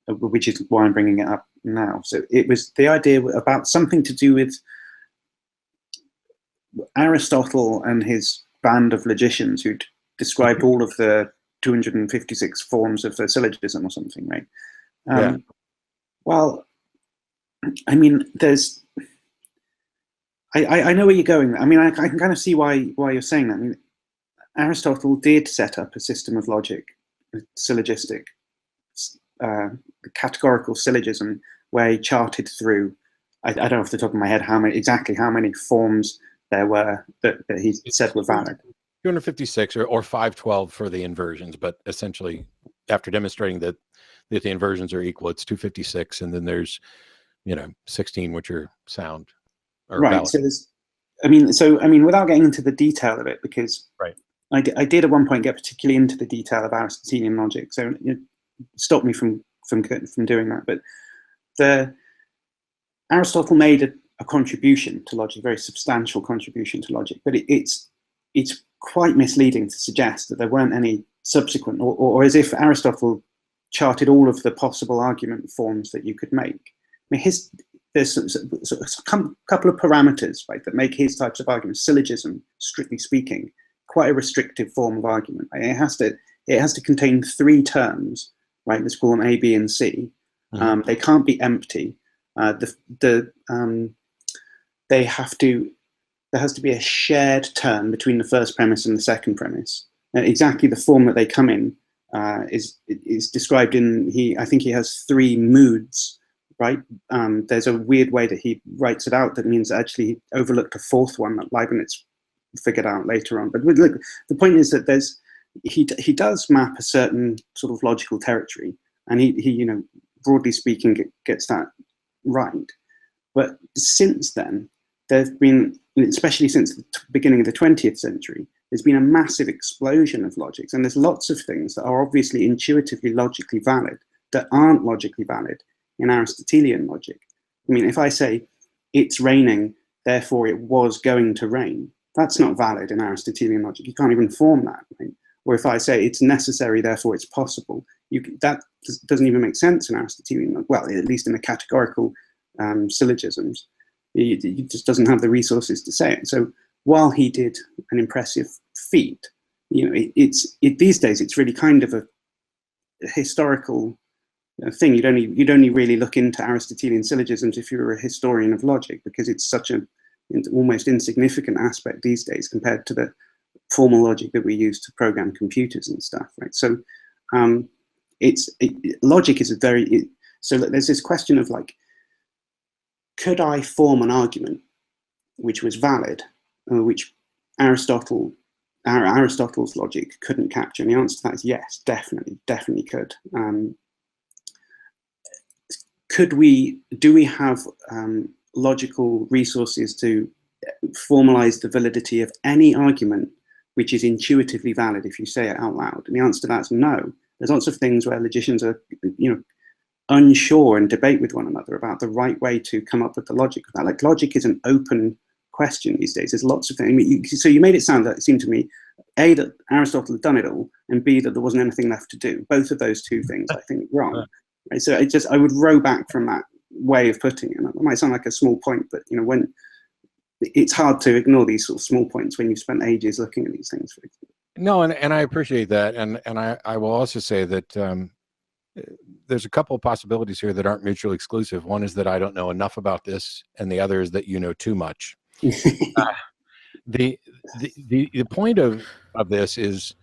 S3: which is why I'm bringing it up now. So it was the idea about something to do with Aristotle and his band of logicians who'd described all of the 256 forms of the syllogism or something, right?
S1: Yeah.
S3: Well, I mean, there's, I know where you're going. I mean, I can kind of see why you're saying that. I mean, Aristotle did set up a system of logic, syllogistic, categorical syllogism, where he charted through, I don't know off the top of my head exactly how many forms there were that he said were valid.
S1: 256 or 512 for the inversions, but essentially, after demonstrating that the inversions are equal, it's 256, and then there's, you know, 16 which are sound or
S3: right.
S1: valid.
S3: So there's, I mean, without getting into the detail of it, because
S1: right,
S3: I did at one point get particularly into the detail of Aristotelian logic, so it stopped me from doing that. But Aristotle made a contribution to logic, a very substantial contribution to logic, but it's quite misleading to suggest that there weren't any subsequent, or as if Aristotle charted all of the possible argument forms that you could make. I mean, there's a couple of parameters, right, that make his types of arguments, syllogism, strictly speaking, quite a restrictive form of argument. It has to contain 3 terms, right? Let's call them A, B, and C. Mm-hmm. They can't be empty. There has to be a shared term between the first premise and the second premise. And exactly the form that they come in is described in, I think he has 3 moods, right? There's a weird way that he writes it out that means actually he overlooked a 4th one that Leibniz figured out later on. But look, the point is that he does map a certain sort of logical territory, and he you know, broadly speaking, gets that right. But since then, there's been, especially since the beginning of the 20th century, there's been a massive explosion of logics, and there's lots of things that are obviously intuitively logically valid that aren't logically valid in Aristotelian logic. I mean, if I say it's raining, therefore it was going to rain, that's not valid in Aristotelian logic. You can't even form that, right? Or if I say it's necessary, therefore it's possible, that doesn't even make sense in Aristotelian, well, at least in the categorical syllogisms. He just doesn't have the resources to say it. So while he did an impressive feat, you know, these days it's really kind of a historical thing. You'd only really look into Aristotelian syllogisms if you were a historian of logic, because it's such an almost insignificant aspect these days compared to the formal logic that we use to program computers and stuff, right? So logic is so there's this question of like, could I form an argument which was valid, which Aristotle's logic couldn't capture? And the answer to that is yes, definitely could. Do we have logical resources to formalize the validity of any argument which is intuitively valid if you say it out loud? And the answer to that is no. There's lots of things where logicians are, you know, unsure and debate with one another about the right way to come up with the logic of that. Like, logic is an open question these days. There's lots of things. I mean, so you made it sound that it seemed to me, A, that Aristotle had done it all, and B, that there wasn't anything left to do. Both of those two things, I think, wrong. Right? So I would row back from that way of putting it. And it might sound like a small point, but you know, when it's hard to ignore these sort of small points when you've spent ages looking at these things.
S1: No, and I appreciate that, and I will also say that there's a couple of possibilities here that aren't mutually exclusive. One is that I don't know enough about this, and the other is that you know too much. The point of this is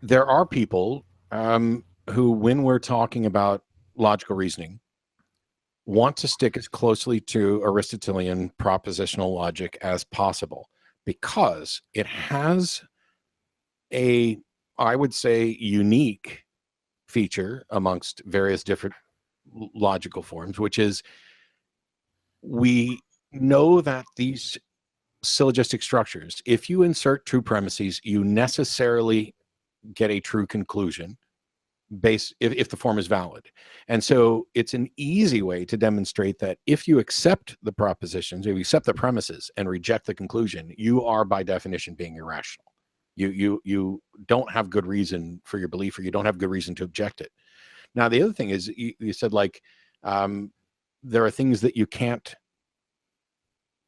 S1: there are people who, when we're talking about logical reasoning, want to stick as closely to Aristotelian propositional logic as possible, because it has a, I would say, unique feature amongst various different logical forms, which is we know that these syllogistic structures, if you insert true premises, you necessarily get a true conclusion if the form is valid. And so it's an easy way to demonstrate that if you accept the propositions, if you accept the premises and reject the conclusion, you are by definition being irrational. You don't have good reason for your belief, or you don't have good reason to object it. Now, the other thing is, you said, like, there are things that you can't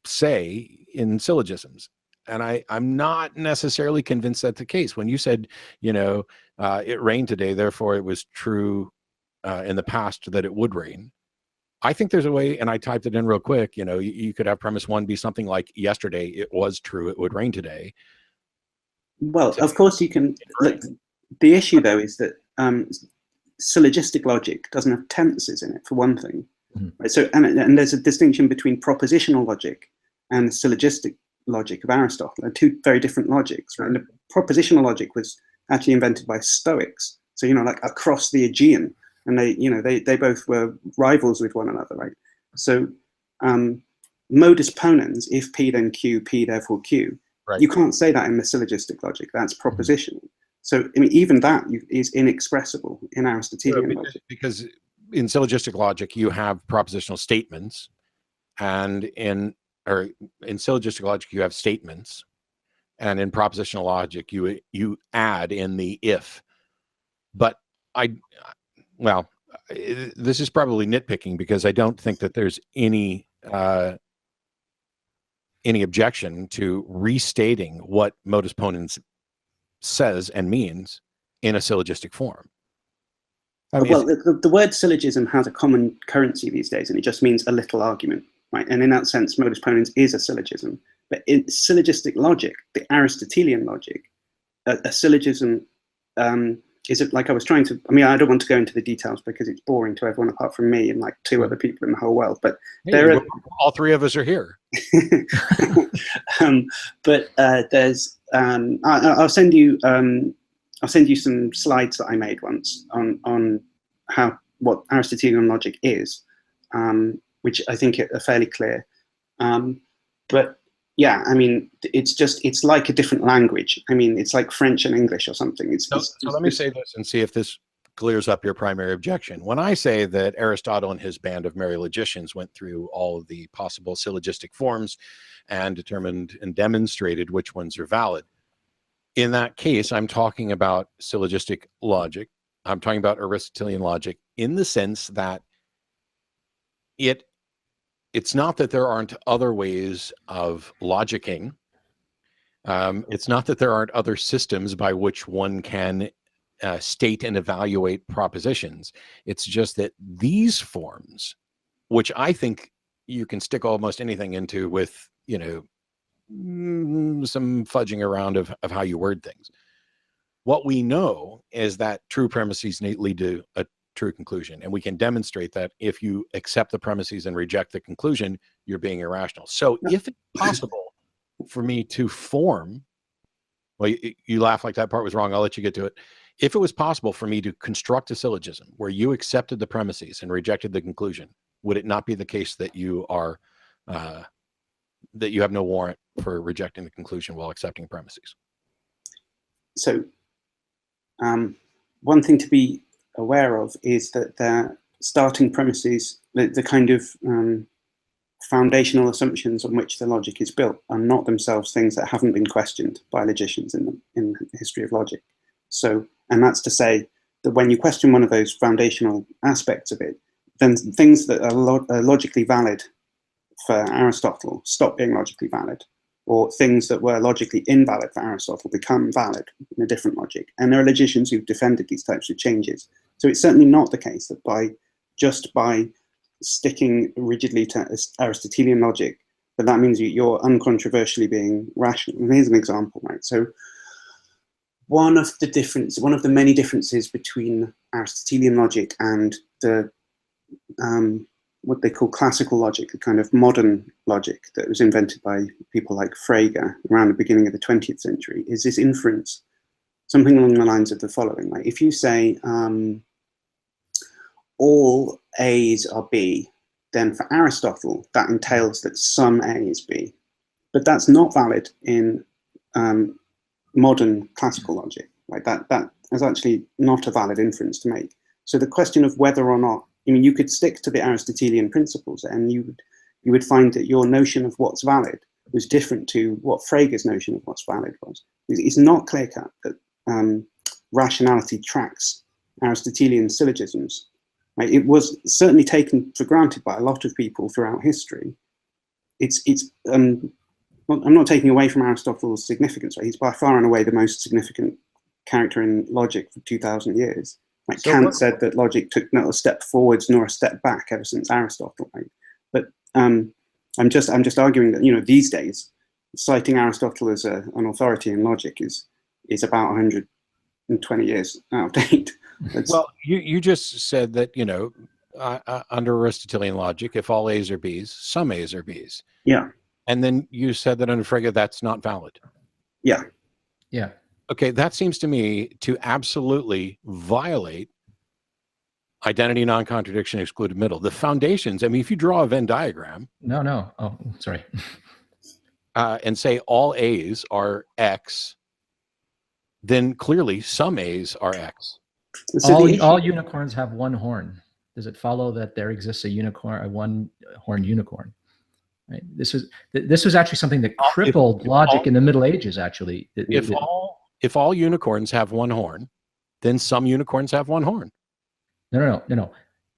S1: say in syllogisms. And I'm not necessarily convinced that's the case. When you said, you know, it rained today, therefore it was true in the past that it would rain. I think there's a way, and I typed it in real quick, you know, you could have premise one be something like, yesterday it was true it would rain today.
S3: Well, of course you can. Look, the issue, though, is that syllogistic logic doesn't have tenses in it, for one thing. Mm-hmm. Right? So, and there's a distinction between propositional logic and syllogistic logic of Aristotle. They're two very different logics. Right? And the propositional logic was actually invented by Stoics. So, you know, like across the Aegean, and they both were rivals with one another, right? So, modus ponens, if P then Q, P therefore Q. Right. You can't say that in the syllogistic logic. That's propositional. So, I mean, even that is inexpressible in Aristotelian logic.
S1: Because in syllogistic logic, you have propositional statements, and in syllogistic logic, you have statements, and in propositional logic, you add in the if. But this is probably nitpicking, because I don't think that there's any objection to restating what modus ponens says and means in a syllogistic form. I mean,
S3: well, the word syllogism has a common currency these days, and it just means a little argument, right? And in that sense, modus ponens is a syllogism. But in syllogistic logic, the Aristotelian logic, a syllogism is it like I was trying to, I mean, I don't want to go into the details because it's boring to everyone apart from me and like 2 other people in the whole world, but
S1: hey,
S3: there are,
S1: all 3 of us are here.
S3: But there's, I'll send you some slides that I made once on what Aristotelian logic is, which I think are fairly clear. But yeah, I mean, it's like a different language. I mean, it's like French and English or something.
S1: So let me say this and see if this clears up your primary objection. When I say that Aristotle and his band of merry logicians went through all of the possible syllogistic forms and determined and demonstrated which ones are valid, in that case, I'm talking about syllogistic logic. I'm talking about Aristotelian logic in the sense that it's not that there aren't other ways of logicking. It's not that there aren't other systems by which one can state and evaluate propositions. It's just that these forms, which I think you can stick almost anything into with, you know, some fudging around of how you word things. What we know is that true premises lead to a true conclusion, and we can demonstrate that if you accept the premises and reject the conclusion, you're being irrational. So if it's possible for me to form, well, you laugh like that part was wrong, I'll let you get to it. If it was possible for me to construct a syllogism where you accepted the premises and rejected the conclusion, would it not be the case that you are that you have no warrant for rejecting the conclusion while accepting premises?
S3: So one thing to be aware of is that their starting premises, the kind of foundational assumptions on which the logic is built, are not themselves things that haven't been questioned by logicians in the history of logic. So, and that's to say that when you question one of those foundational aspects of it, then things that are logically valid for Aristotle stop being logically valid, or things that were logically invalid for Aristotle become valid in a different logic. And there are logicians who've defended these types of changes. So it's certainly not the case that just by sticking rigidly to Aristotelian logic, that means you're uncontroversially being rational. And here's an example, right? So one of the many differences between Aristotelian logic and the what they call classical logic, the kind of modern logic that was invented by people like Frege around the beginning of the 20th century, is this inference, something along the lines of the following. Like if you say all A's are B, then for Aristotle, that entails that some A is B. But that's not valid in modern classical logic. Like that is actually not a valid inference to make. So the question of whether or not, I mean, you could stick to the Aristotelian principles and you would find that your notion of what's valid was different to what Frege's notion of what's valid was. It's not clear-cut that rationality tracks Aristotelian syllogisms. Right? It was certainly taken for granted by a lot of people throughout history. I'm not taking away from Aristotle's significance. Right? He's by far and away the most significant character in logic for 2,000 years. Like so Kant said that logic took not a step forwards nor a step back ever since Aristotle. Right? But I'm just arguing that, you know, these days citing Aristotle as an authority in logic is about 120 years out of date.
S1: Well, you just said that, you know, under Aristotelian logic, if all A's are B's, some A's are B's.
S3: Yeah.
S1: And then you said that under Frege, that's not valid.
S3: Yeah.
S2: Yeah.
S1: Okay, that seems to me to absolutely violate identity, non-contradiction, excluded middle. The foundations, I mean, if you draw a Venn diagram.
S2: No. Oh, sorry.
S1: And say all A's are X, then clearly some A's are X.
S2: So all unicorns have one horn. Does it follow that there exists a unicorn, a one-horned unicorn? Right. This was actually something that crippled logic in the Middle Ages. Actually,
S1: if all unicorns have one horn, then some unicorns have one horn.
S2: No.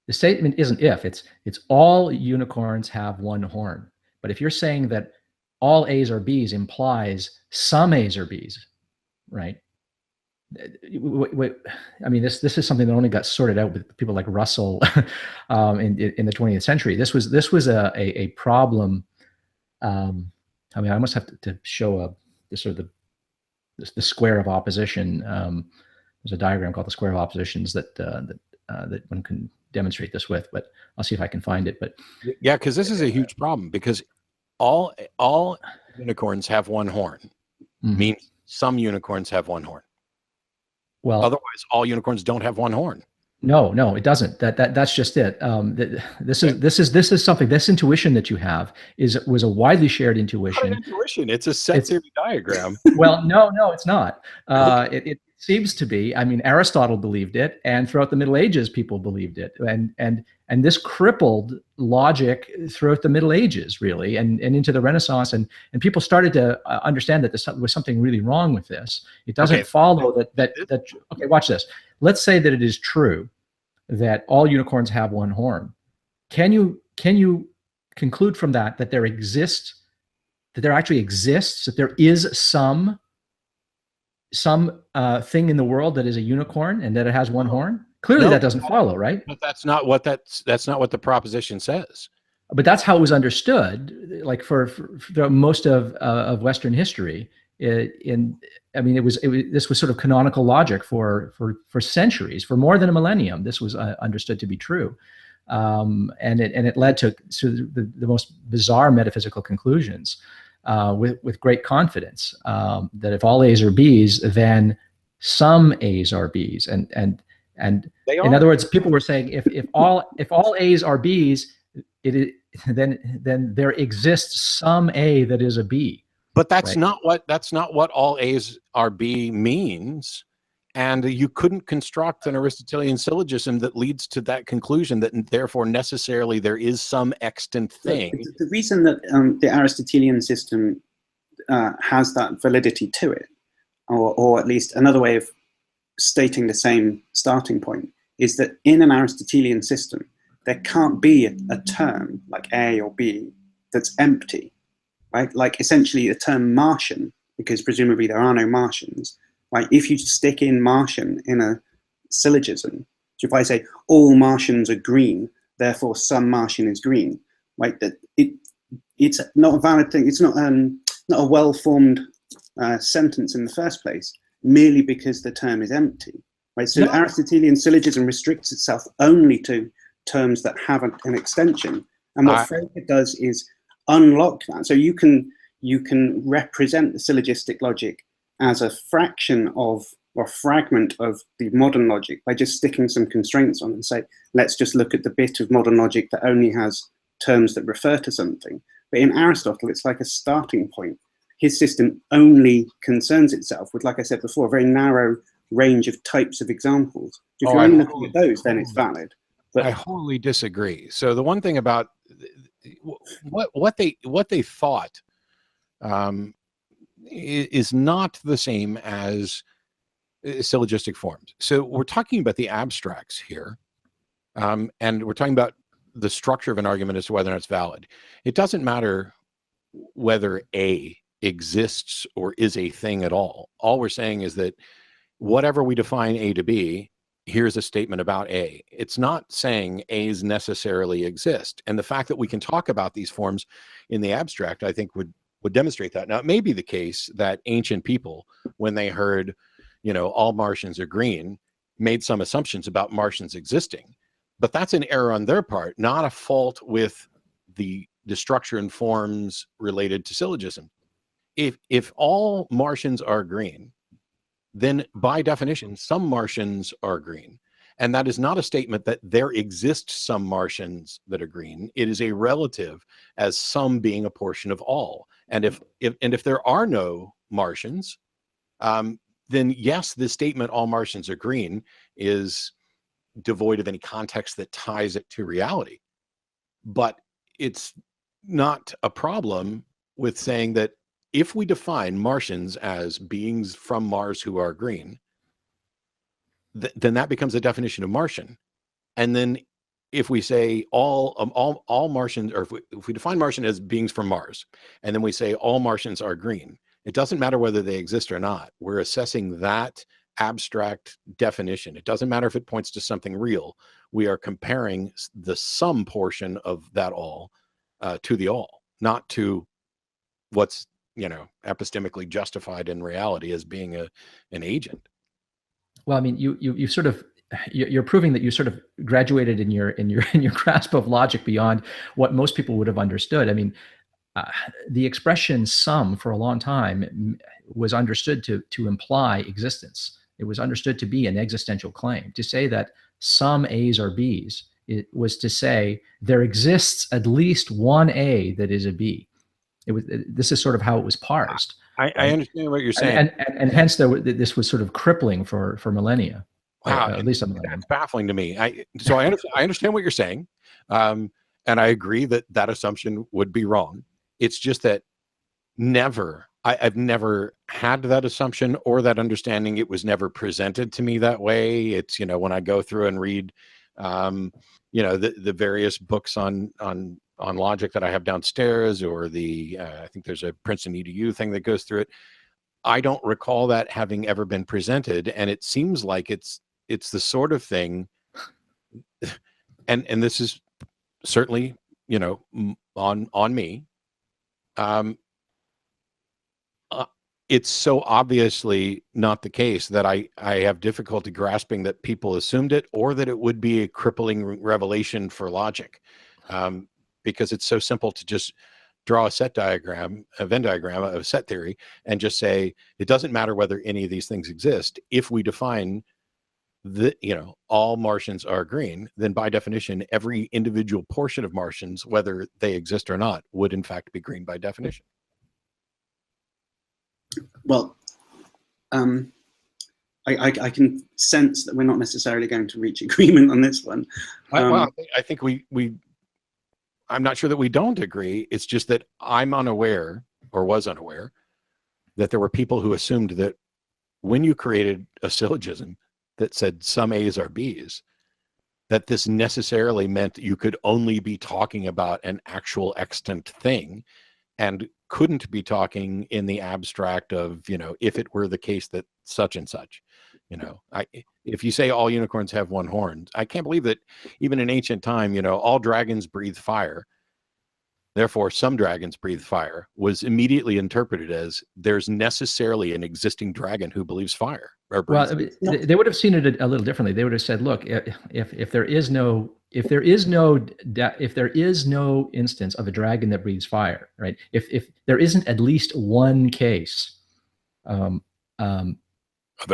S2: The statement isn't if, it's all unicorns have one horn. But if you're saying that all A's are B's implies some A's are B's, right? I mean, this is something that only got sorted out with people like Russell in the 20th century. This was a problem. I mean, I must have to show the square of opposition. there's a diagram called the square of oppositions that that one can demonstrate this with, but I'll see if I can find it. But
S1: yeah, because this is a huge problem, because all unicorns have one horn. Means some unicorns have one horn.
S2: Well,
S1: otherwise, all unicorns don't have one horn.
S2: No, it doesn't. That's just it. This is something. This intuition that you have was a widely shared intuition.
S1: Not an intuition. It's a set theory diagram.
S2: Well, no, it's not. It seems to be. I mean, Aristotle believed it, and throughout the Middle Ages, people believed it, and this crippled logic throughout the Middle Ages, really, and into the Renaissance, and people started to understand that there was something really wrong with this. It doesn't follow that. Okay, watch this. Let's say that it is true that all unicorns have one horn. Can you conclude from that that there actually exists, that there is some thing in the world that is a unicorn and that it has one horn? Clearly, that doesn't follow, right?
S1: But that's not what the proposition says.
S2: But that's how it was understood, like for most of Western history. This was sort of canonical logic for centuries, for more than a millennium. This was understood to be true, and it led to the most bizarre metaphysical conclusions with great confidence that if all A's are B's, then some A's are B's, and in other words, people were saying if all A's are B's, then there exists some A that is a B.
S1: But that's not what all A's are B means, and you couldn't construct an Aristotelian syllogism that leads to that conclusion that therefore necessarily there is some extant thing.
S3: The reason that the Aristotelian system has that validity to it, or at least another way of stating the same starting point, is that in an Aristotelian system there can't be a term like A or B that's empty. Right, like essentially the term Martian, because presumably there are no Martians. Right, if you stick in Martian in a syllogism, so if I say all Martians are green, therefore some Martian is green, right? That it's not a valid thing. It's not a well-formed sentence in the first place, merely because the term is empty. Right, so the Aristotelian syllogism restricts itself only to terms that have an extension, and what Frege does is unlock that. So you can represent the syllogistic logic as a fraction of or fragment of the modern logic by just sticking some constraints on and say, let's just look at the bit of modern logic that only has terms that refer to something. But in Aristotle, it's like a starting point. His system only concerns itself with, like I said before, a very narrow range of types of examples. If you're only looking at those, then it's valid. But
S1: I wholly disagree. So the one thing about what they thought is not the same as syllogistic forms. So we're talking about the abstracts here, and we're talking about the structure of an argument as to whether or not it's valid. It doesn't matter whether A exists or is a thing at all. All we're saying is that whatever we define A to be, here's a statement about A. It's not saying A's necessarily exist. And the fact that we can talk about these forms in the abstract, I think would demonstrate that. Now, it may be the case that ancient people, when they heard, you know, all Martians are green, made some assumptions about Martians existing. But that's an error on their part, not a fault with the structure and forms related to syllogism. If all Martians are green, then by definition, some Martians are green. And that is not a statement that there exist some Martians that are green. It is a relative as some being a portion of all. And if there are no Martians, then yes, this statement, all Martians are green, is devoid of any context that ties it to reality. But it's not a problem with saying that if we define Martians as beings from Mars who are green, then that becomes a definition of Martian. And then if we say all Martians, or if we define Martian as beings from Mars, and then we say all Martians are green, it doesn't matter whether they exist or not. We're assessing that abstract definition. It doesn't matter if it points to something real. We are comparing the sum portion of that all to the all, not to what's, you know, epistemically justified in reality as being an agent.
S2: Well, I mean, you sort of, you're proving that you sort of graduated in your grasp of logic beyond what most people would have understood. I mean, the expression "some" for a long time was understood to imply existence. It was understood to be an existential claim. To say that some A's are B's, it was to say there exists at least one A that is a B. This is sort of how it was parsed.
S1: I understand what you're saying,
S2: and hence this was sort of crippling for millennia.
S1: Wow,
S2: at least some of them.
S1: That's baffling to me. I understand what you're saying, and I agree that that assumption would be wrong. It's just that I've never had that assumption or that understanding. It was never presented to me that way. It's, when I go through and read, the various books on logic that I have downstairs, or I think there's a Princeton EDU thing that goes through it. I don't recall that having ever been presented, and it seems like it's the sort of thing, and this is certainly, on me. It's so obviously not the case that I have difficulty grasping that people assumed it, or that it would be a crippling revelation for logic, because it's so simple to just draw a Venn diagram of set theory, and just say it doesn't matter whether any of these things exist. If we define all Martians are green, then by definition, every individual portion of Martians, whether they exist or not, would in fact be green by definition.
S3: Well, I can sense that we're not necessarily going to reach agreement on this one.
S1: I think I'm not sure that we don't agree. It's just that I'm unaware, or was unaware, that there were people who assumed that when you created a syllogism that said some A's are B's, that this necessarily meant you could only be talking about an actual extant thing, and couldn't be talking in the abstract of, if it were the case that such and such. If you say all unicorns have one horn, I can't believe that even in ancient time, all dragons breathe fire, therefore some dragons breathe fire, was immediately interpreted as there's necessarily an existing dragon who believes fire.
S2: Well, they would have seen it a little differently. They would have said, look, if there is no instance of a dragon that breathes fire, right? If there isn't at least one case
S1: of a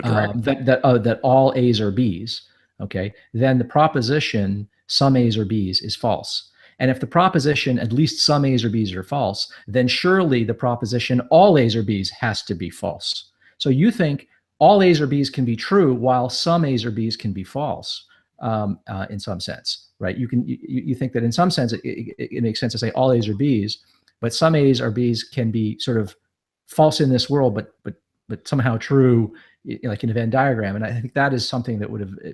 S1: dragon
S2: that all A's are B's, okay, then the proposition some A's or B's is false. And if the proposition at least some A's or B's are false, then surely the proposition all A's or B's has to be false. So you think all A's or B's can be true, while some A's or B's can be false, in some sense, right? You think that in some sense it makes sense to say all A's or B's, but some A's or B's can be sort of false in this world, but somehow true, like in a Venn diagram. And I think that is something that would be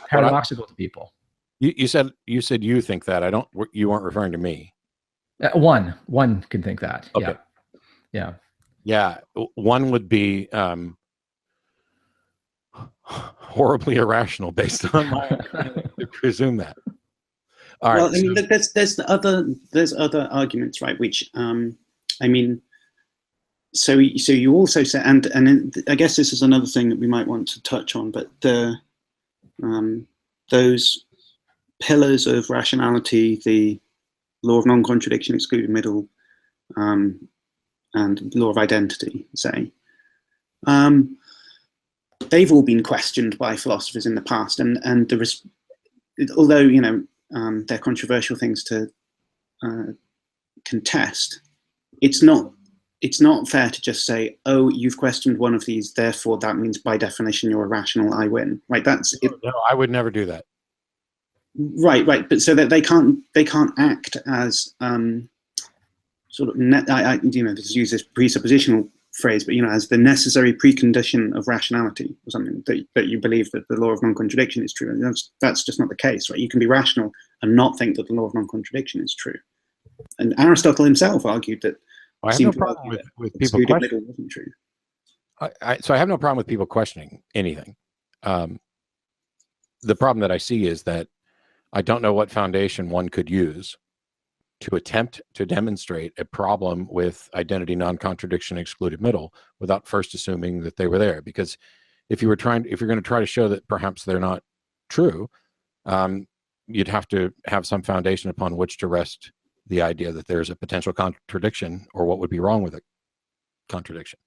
S2: paradoxical to people.
S1: You said you think that. You weren't referring to me.
S2: One can think that.
S1: Okay.
S2: Yeah.
S1: One would be horribly irrational based on my to presume that. All right.
S3: Well, I mean, there's other arguments, right? Which so you also said, and I guess this is another thing that we might want to touch on, but those pillars of rationality, the law of non-contradiction, excluded middle, and law of identity, say, they've all been questioned by philosophers in the past, and although they're controversial things to contest, it's not fair to just say, oh, you've questioned one of these, therefore that means by definition you're irrational, I win, right? That's it.
S1: No, I would never do that.
S3: Right, but so that they can't act as sort of let's use this presuppositional phrase, but as the necessary precondition of rationality, or something that you believe that the law of non-contradiction is true. And that's just not the case, right? You can be rational and not think that the law of non-contradiction is true. And Aristotle himself argued that.
S1: I have no problem with people questioning.
S3: Wasn't true.
S1: So I have no problem with people questioning anything. The problem that I see is that I don't know what foundation one could use to attempt to demonstrate a problem with identity, non-contradiction, excluded middle without first assuming that they were there. Because if you're going to try to show that perhaps they're not true, you'd have to have some foundation upon which to rest the idea that there's a potential contradiction, or what would be wrong with a contradiction.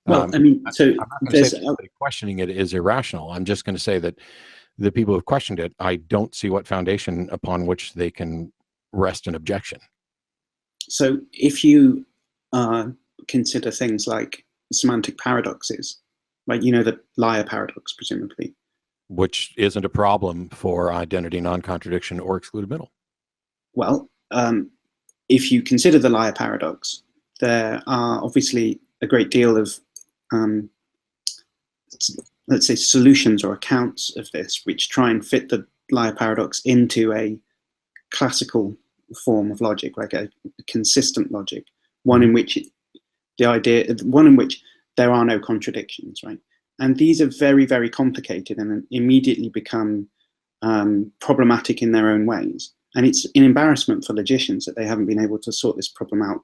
S3: Well, I mean, so
S1: I'm not going to say that somebody questioning it is irrational. I'm just going to say that the people who've questioned it, I don't see what foundation upon which they can rest an objection.
S3: So if you consider things like semantic paradoxes, like, you know, the liar paradox, presumably.
S1: Which isn't a problem for identity, non-contradiction, or excluded middle. Well,
S3: if you consider the liar paradox, there are obviously a great deal of, let's say, solutions or accounts of this, which try and fit the liar paradox into a classical form of logic, like a consistent logic, one in which there are no contradictions, right? And these are very, very complicated and immediately become problematic in their own ways. And it's an embarrassment for logicians that they haven't been able to sort this problem out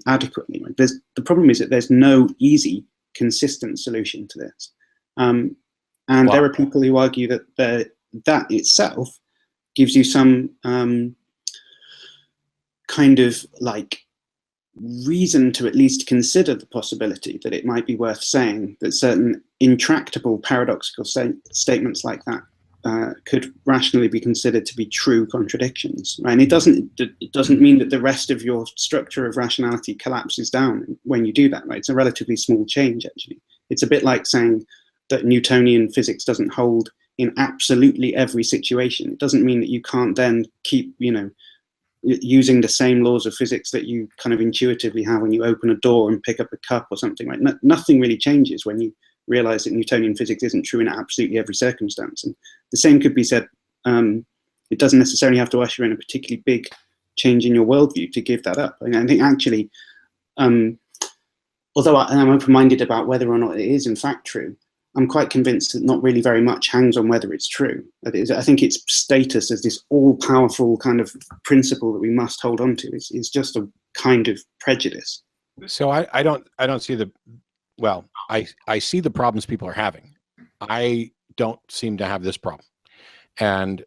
S3: adequately. Right? The problem is that there's no easy, consistent solution to this. And there are people who argue that that itself gives you some kind of like reason to at least consider the possibility that it might be worth saying that certain intractable paradoxical statements like that could rationally be considered to be true contradictions. Right? And it doesn't mean that the rest of your structure of rationality collapses down when you do that. Right? It's a relatively small change, actually. It's a bit like saying that Newtonian physics doesn't hold in absolutely every situation. It doesn't mean that you can't then keep, you know, using the same laws of physics that you kind of intuitively have when you open a door and pick up a cup or something. Right? Nothing really changes when you realize that Newtonian physics isn't true in absolutely every circumstance. And the same could be said. It doesn't necessarily have to usher in a particularly big change in your worldview to give that up. And I think actually, although I'm open-minded about whether or not it is in fact true, I'm quite convinced that not really very much hangs on whether it's true. I think its status as this all-powerful kind of principle that we must hold on to is just a kind of prejudice.
S1: So I don't see the, well, I see the problems people are having. I don't seem to have this problem. And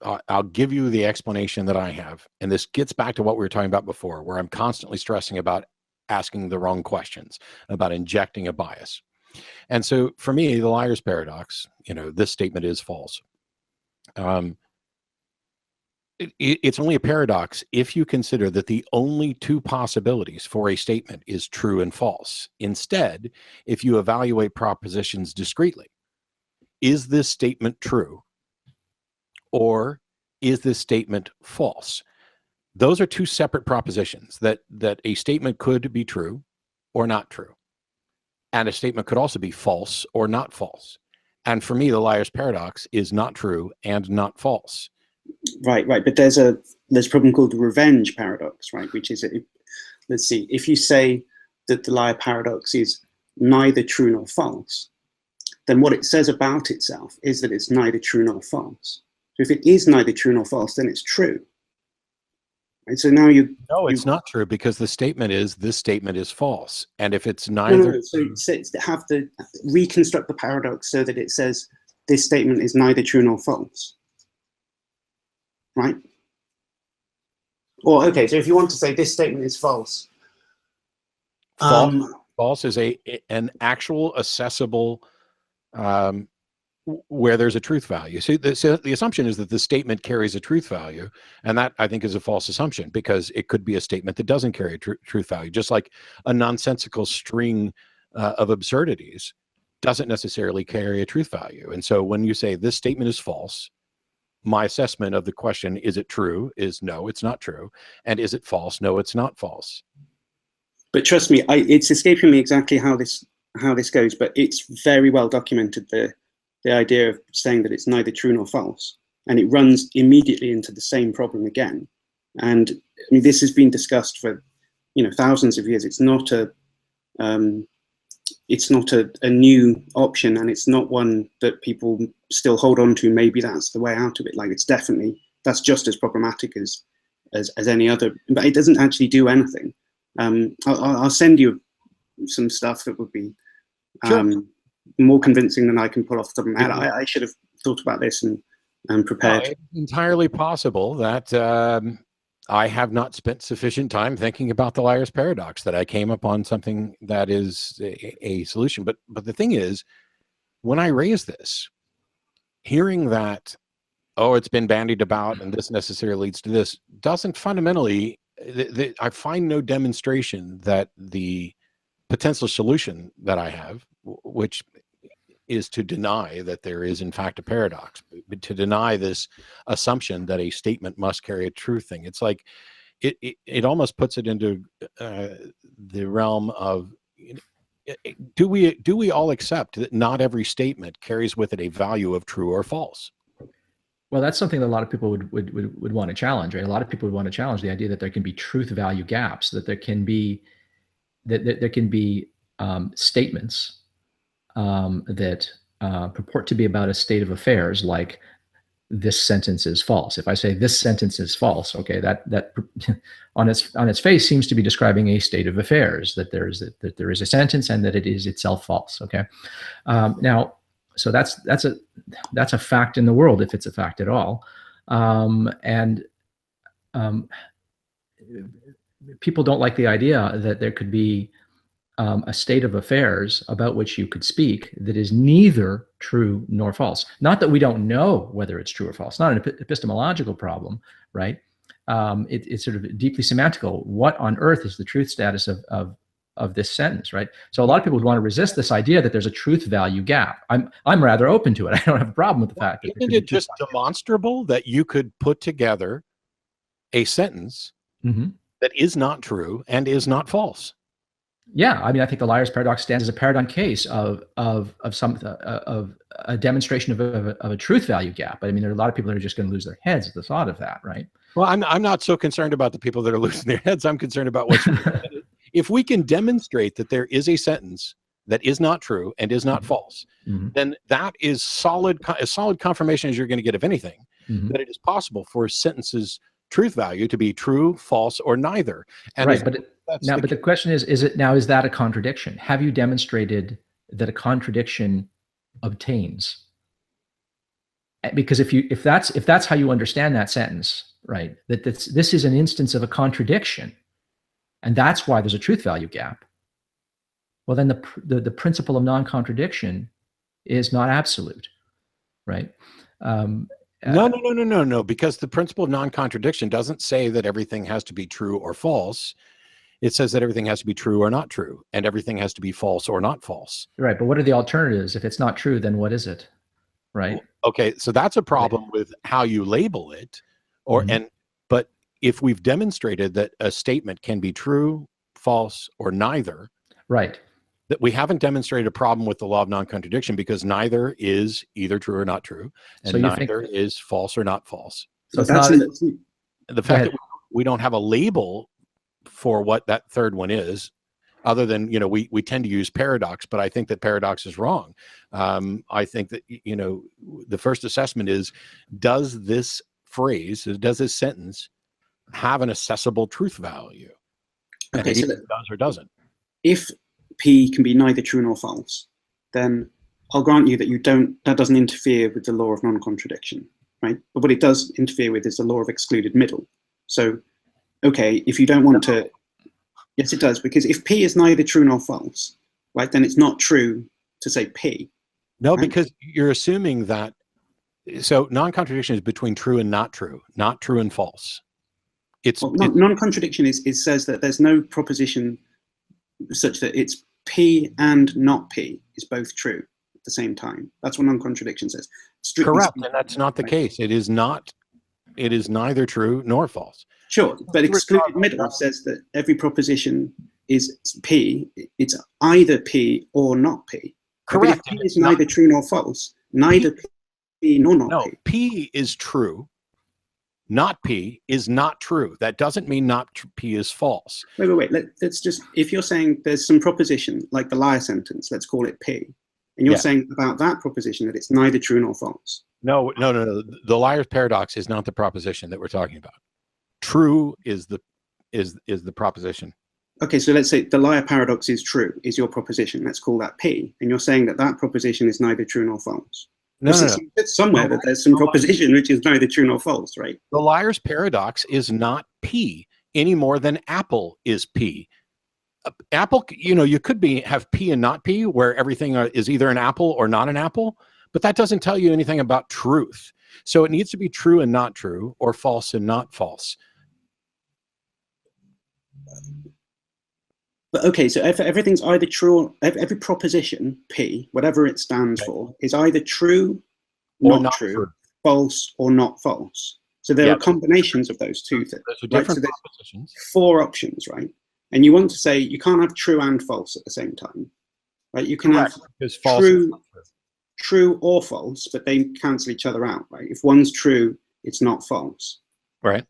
S1: I'll give you the explanation that I have. And this gets back to what we were talking about before, where I'm constantly stressing about asking the wrong questions, about injecting a bias. And so for me, the liar's paradox, you know, this statement is false. It's only a paradox if you consider that the only two possibilities for a statement is true and false. Instead, if you evaluate propositions discretely, is this statement true or is this statement false? Those are two separate propositions, that a statement could be true or not true. And a statement could also be false or not false. And for me, the liar's paradox is not true and not false.
S3: Right. But there's a problem called the revenge paradox, right? Which is, let's see, if you say that the liar paradox is neither true nor false, then what it says about itself is that it's neither true nor false. So if it is neither true nor false, then it's true. Right? So now
S1: it's not true, because the statement is, this statement is false. And if it's neither...
S3: No. So have to reconstruct the paradox so that it says this statement is neither true nor false. Right? Or, okay, so if you want to say this statement is false.
S1: False is an actual accessible, where there's a truth value. So the assumption is that the statement carries a truth value, and that I think is a false assumption, because it could be a statement that doesn't carry a truth value, just like a nonsensical string of absurdities doesn't necessarily carry a truth value. And so when you say this statement is false, my assessment of the question, is it true, is no, it's not true. And is it false? No, it's not false.
S3: But trust me, it's escaping me exactly how this goes, but it's very well documented, the idea of saying that it's neither true nor false. And it runs immediately into the same problem again. And I mean, this has been discussed for, you know, thousands of years. It's not a new option, and it's not one that people still hold on to. Maybe that's the way out of it. Like, it's definitely, that's just as problematic as any other, but it doesn't actually do anything. I'll send you some stuff that would be
S1: Sure.
S3: more convincing than I can pull off the top of my head. I should have thought about this and prepared.
S1: It's entirely possible that I have not spent sufficient time thinking about the liar's paradox, that I came upon something that is a solution. But the thing is, when I raise this, hearing that, oh, it's been bandied about and this necessarily leads to this, doesn't fundamentally, I find no demonstration that the potential solution that I have, which is to deny that there is in fact a paradox, to deny this assumption that a statement must carry a truth thing. It's like it almost puts it into the realm of, do we all accept that not every statement carries with it a value of true or false?
S2: Well, that's something that a lot of people would want to challenge, right? A lot of people would want to challenge the idea that there can be truth value gaps, that there can be statements that purport to be about a state of affairs, like this sentence is false. If I say this sentence is false, okay, that on its face seems to be describing a state of affairs, that there is a sentence and that it is itself false. Okay, now, so that's a fact in the world, if it's a fact at all, and people don't like the idea that there could be a state of affairs about which you could speak that is neither true nor false. Not that we don't know whether it's true or false. Not an epistemological problem, right? It's sort of deeply semantical. What on earth is the truth status of this sentence, right? So a lot of people would want to resist this idea that there's a truth value gap. I'm rather open to it. I don't have a problem with the fact that
S1: isn't it just demonstrable that you could put together a sentence that is not true and is not false?
S2: Yeah, I mean, I think the liar's paradox stands as a paradigm case of a demonstration of a truth value gap. But I mean, there are a lot of people that are just going to lose their heads at the thought of that, right?
S1: Well, I'm not so concerned about the people that are losing their heads. I'm concerned about what's if we can demonstrate that there is a sentence that is not true and is not false, then that is as solid confirmation as you're going to get of anything, that it is possible for a sentence's truth value to be true, false, or neither. And
S2: right, but the question is that a contradiction? Have you demonstrated that a contradiction obtains? Because if that's how you understand that sentence, right, that this is an instance of a contradiction, and that's why there's a truth value gap, well, then the principle of non-contradiction is not absolute, right?
S1: No, because the principle of non-contradiction doesn't say that everything has to be true or false. It says that everything has to be true or not true, and everything has to be false or not false.
S2: Right, but what are the alternatives? If it's not true, then what is it? Right?
S1: Okay, so that's a problem with how you label it, but if we've demonstrated that a statement can be true, false, or neither,
S2: right,
S1: that we haven't demonstrated a problem with the law of non-contradiction, because neither is either true or not true, and so neither is false or not false.
S2: So it's not
S1: the fact that we don't have a label for what that third one is, other than, we tend to use paradox, but I think that paradox is wrong. I think that, the first assessment is, does this phrase, does this sentence have an accessible truth value?
S3: Okay,
S1: and so it does or doesn't.
S3: If P can be neither true nor false, then I'll grant you that that doesn't interfere with the law of non-contradiction, right? But what it does interfere with is the law of excluded middle. So, okay, if you don't want to, yes, it does, because if P is neither true nor false, right, then it's not true to say P.
S1: No,
S3: right?
S1: Because you're assuming that, so non-contradiction is between true and not true and false.
S3: Non-contradiction says that there's no proposition such that it's P and not P is both true at the same time. That's what non-contradiction says.
S1: Correct, and that's not the case. It is neither true nor false.
S3: Sure, but excluded middle says that every proposition is P. It's either P or not P.
S1: Correct.
S3: But if P is neither true nor false, neither P nor not P.
S1: No, P is true. Not P is not true. That doesn't mean P is false.
S3: Wait. Let's just, if you're saying there's some proposition, like the liar sentence, let's call it P, and you're saying about that proposition that it's neither true nor false.
S1: No. The liar's paradox is not the proposition that we're talking about. True is the proposition.
S3: Okay, so let's say the liar paradox is true, is your proposition. Let's call that P. And you're saying that that proposition is neither true nor false.
S1: No, no, no.
S3: It's somewhere that there's some proposition which is neither true nor false, right?
S1: The liar's paradox is not P any more than apple is P. Apple, you know, you could have P and not P, where everything is either an apple or not an apple, but that doesn't tell you anything about truth. So it needs to be true and not true, or false and not false.
S3: But okay, so if everything's either true, or every proposition, P, whatever it stands for, is either true, not true, false, or not false. So there are combinations of those two things.
S1: Those are different
S3: propositions. 4 options, right? And you want to say you can't have true and false at the same time, right? You can have true or false, but they cancel each other out, right? If one's true, it's not false,
S1: right?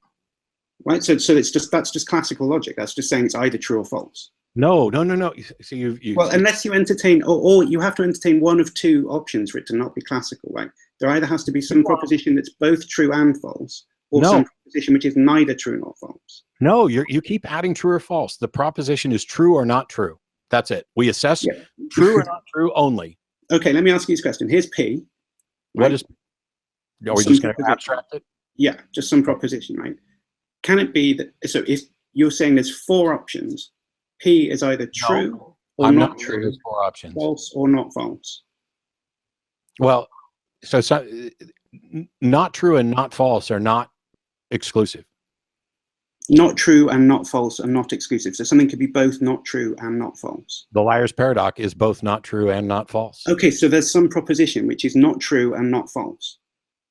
S3: Right. So it's just, that's just classical logic. That's just saying it's either true or false.
S1: No, no, no, no. So
S3: well, unless you entertain, or you have to entertain one of 2 options for it to not be classical, right? There either has to be some proposition that's both true and false, or some proposition which is neither true nor false.
S1: No, you keep adding true or false. The proposition is true or not true. That's it. We assess true or not true only.
S3: Okay, let me ask you this question. Here's P.
S1: Right? What is? Are we just going to abstract it?
S3: Yeah, just some proposition, right? Can it be that? So if you're saying there's 4 options, P is either true or not true,
S1: there's 4 options.
S3: False or not false.
S1: Well, so not true and not false are not exclusive.
S3: Not true and not false are not exclusive. So something could be both not true and not false.
S1: The liar's paradox is both not true and not false.
S3: Okay, so there's some proposition which is not true and not false.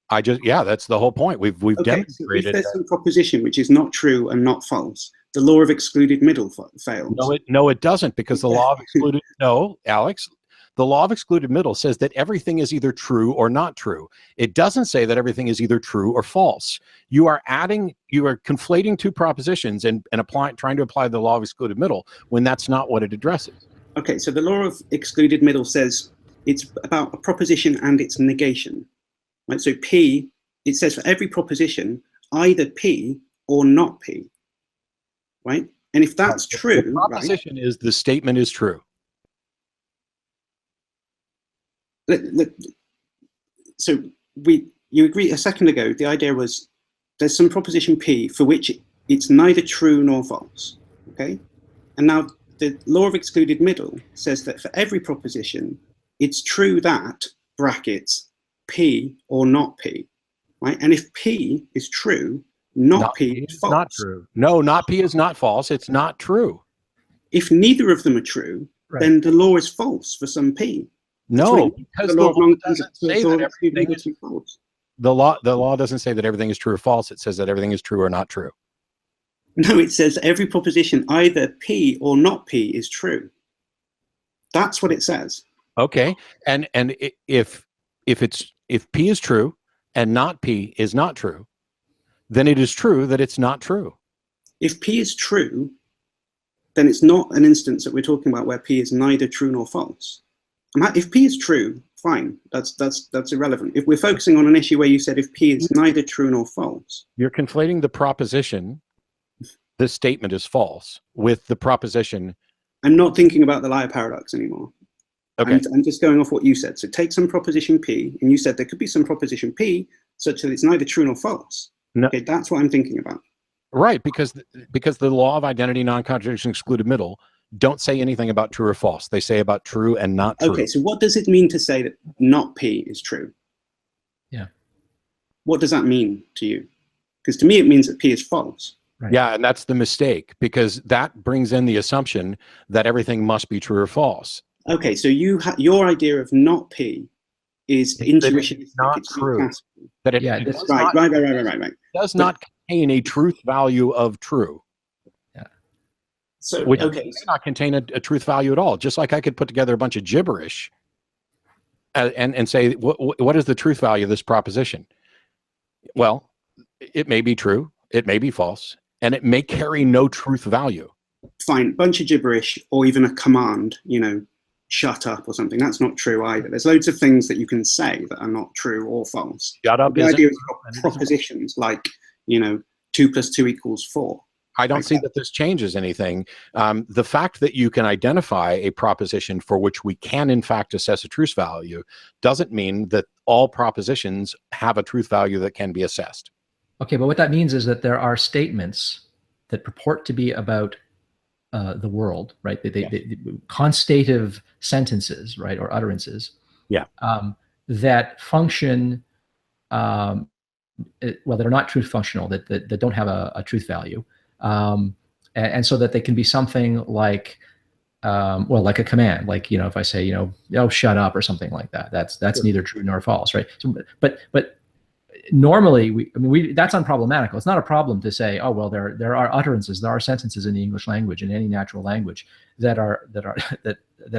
S1: That's the whole point. We've demonstrated.
S3: So if there's some proposition which is not true and not false, the law of excluded middle fails.
S1: No, it doesn't, because the law of excluded. No, Alex. The law of excluded middle says that everything is either true or not true. It doesn't say that everything is either true or false. You are conflating 2 propositions and trying to apply the law of excluded middle when that's not what it addresses.
S3: Okay, so the law of excluded middle says it's about a proposition and its negation. Right? So P, it says for every proposition, either P or not P. Right? And if that's true,
S1: the proposition is the statement is true.
S3: So you agree a second ago, the idea was there's some proposition P for which it's neither true nor false, okay? And now the law of excluded middle says that for every proposition, it's true that, brackets, P or not P, right? And if P is true, not P is false.
S1: Not true. No, not P is not false. It's not true.
S3: If neither of them are true, then the law is false for some P.
S1: No, because the law doesn't say that everything is false. The law doesn't say that everything is true or false. It says that everything is true or not true.
S3: No, it says every proposition, either P or not P, is true. That's what it says.
S1: Okay, and if P is true and not P is not true, then it is true that it's not true.
S3: If P is true, then it's not an instance that we're talking about where P is neither true nor false. If P is true, fine, that's irrelevant. If we're focusing on an issue where you said if P is neither true nor false.
S1: You're conflating the proposition, this statement is false, with the proposition.
S3: I'm not thinking about the liar paradox anymore.
S1: Okay.
S3: I'm just going off what you said. So take some proposition P, and you said there could be some proposition P such that it's neither true nor false. No. Okay, that's what I'm thinking about.
S1: Right, because the law of identity, non-contradiction, excluded middle don't say anything about true or false. They say about true and not true.
S3: Okay, so what does it mean to say that not P is true?
S2: Yeah.
S3: What does that mean to you? Because to me, it means that P is false.
S1: Right. Yeah, and that's the mistake, because that brings in the assumption that everything must be true or false.
S3: Okay, so your idea of not P is intuition.
S1: It's not true. That it
S3: right.
S1: Does not contain a truth value of true.
S3: So,
S1: which does not contain a truth value at all. Just like I could put together a bunch of gibberish and say, what is the truth value of this proposition? Well, it may be true, it may be false, and it may carry no truth value.
S3: Fine, bunch of gibberish, or even a command, shut up or something. That's not true either. There's loads of things that you can say that are not true or false.
S1: Shut up.
S3: The idea is propositions like, 2 + 2 = 4.
S1: I don't see that this changes anything. The fact that you can identify a proposition for which we can, in fact, assess a truth value doesn't mean that all propositions have a truth value that can be assessed.
S2: Okay, but what that means is that there are statements that purport to be about the world, right? They constative sentences, right, or utterances, that function. Well, they're not truth functional. That don't have a truth value, and so that they can be something like, well, like a command, like, you know, if I say, you know, oh, shut up or something like that. That's neither true nor false, right? So, but normally, that's unproblematical. It's not a problem to say, oh, well, there are utterances, there are sentences in the English language, in any natural language, that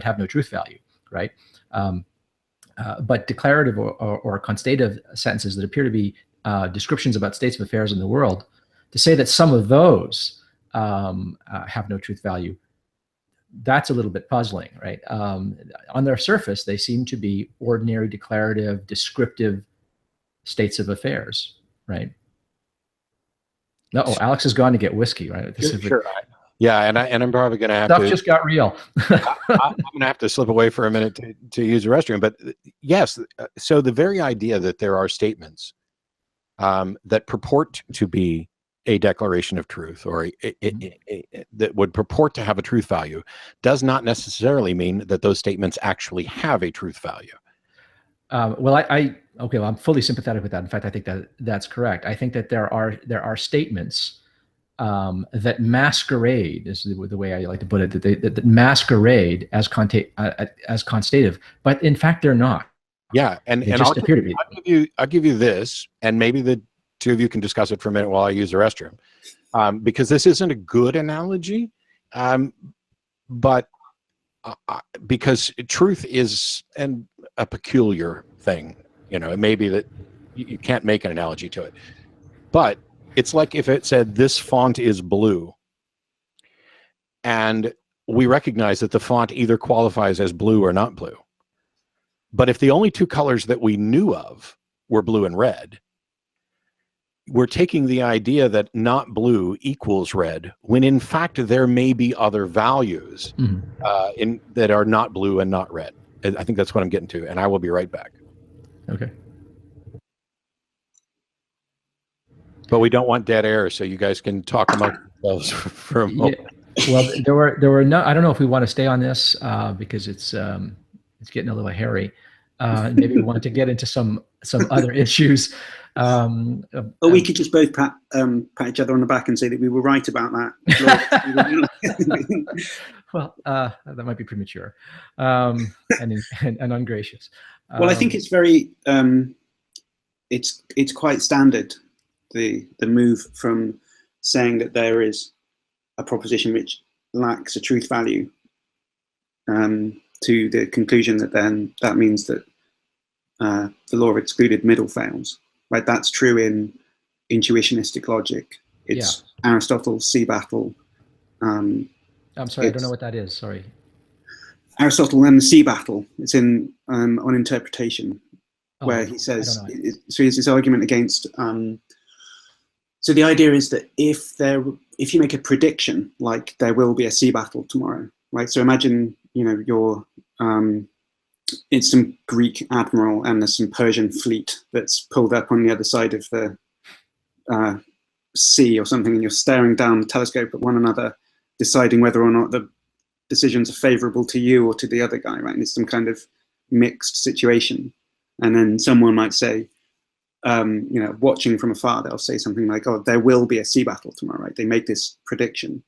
S2: have no truth value, right? But declarative or constative sentences that appear to be descriptions about states of affairs in the world, to say that some of those have no truth value, that's a little bit puzzling, right? On their surface, they seem to be ordinary, declarative, descriptive states of affairs, right? No, Alex has gone to get whiskey, right?
S1: Sure. Yeah, and I'm probably going to have
S2: stuff just got real.
S1: I'm going to have to slip away for a minute to use the restroom. But yes, so the very idea that there are statements that purport to be a declaration of truth, or that would purport to have a truth value, does not necessarily mean that those statements actually have a truth value.
S2: Well, okay, well, I'm fully sympathetic with that. In fact, I think that that's correct. I think that there are statements that masquerade, is the way I like to put it, that masquerade as constative, but in fact they're not.
S1: Yeah, and I'll give you this, and maybe the two of you can discuss it for a minute while I use the restroom, because this isn't a good analogy, but because truth is a peculiar thing. You know, it may be that you can't make an analogy to it, but it's like if it said this font is blue, and we recognize that the font either qualifies as blue or not blue. But if the only two colors that we knew of were blue and red, we're taking the idea that not blue equals red, when in fact there may be other values that are not blue and not red. I think that's what I'm getting to, and I will be right back.
S2: Okay.
S1: But we don't want dead air, so you guys can talk among yourselves for a moment.
S2: Yeah. Well, there were no. I don't know if we want to stay on this because it's getting a little hairy. Maybe we want to get into some other issues.
S3: Or we could just both pat each other on the back and say that we were right about that.
S2: Well, that might be premature and ungracious.
S3: Well, I think it's very it's quite standard, the move from saying that there is a proposition which lacks a truth value to the conclusion that then that means that the law of excluded middle fails. Right, that's true in intuitionistic logic. It's Aristotle's sea battle. I'm
S2: sorry, I don't know what that is. Sorry.
S3: Aristotle and the sea battle. It's in on interpretation, where he says, so here's this argument against. So the idea is that if you make a prediction, like there will be a sea battle tomorrow, right? So imagine, you know, you're it's some Greek admiral and there's some Persian fleet that's pulled up on the other side of the sea or something, and you're staring down the telescope at one another, deciding whether or not the decisions are favorable to you or to the other guy, right? And it's some kind of mixed situation. And then someone might say, you know, watching from afar, they'll say something like, oh, there will be a sea battle tomorrow, right? They make this prediction.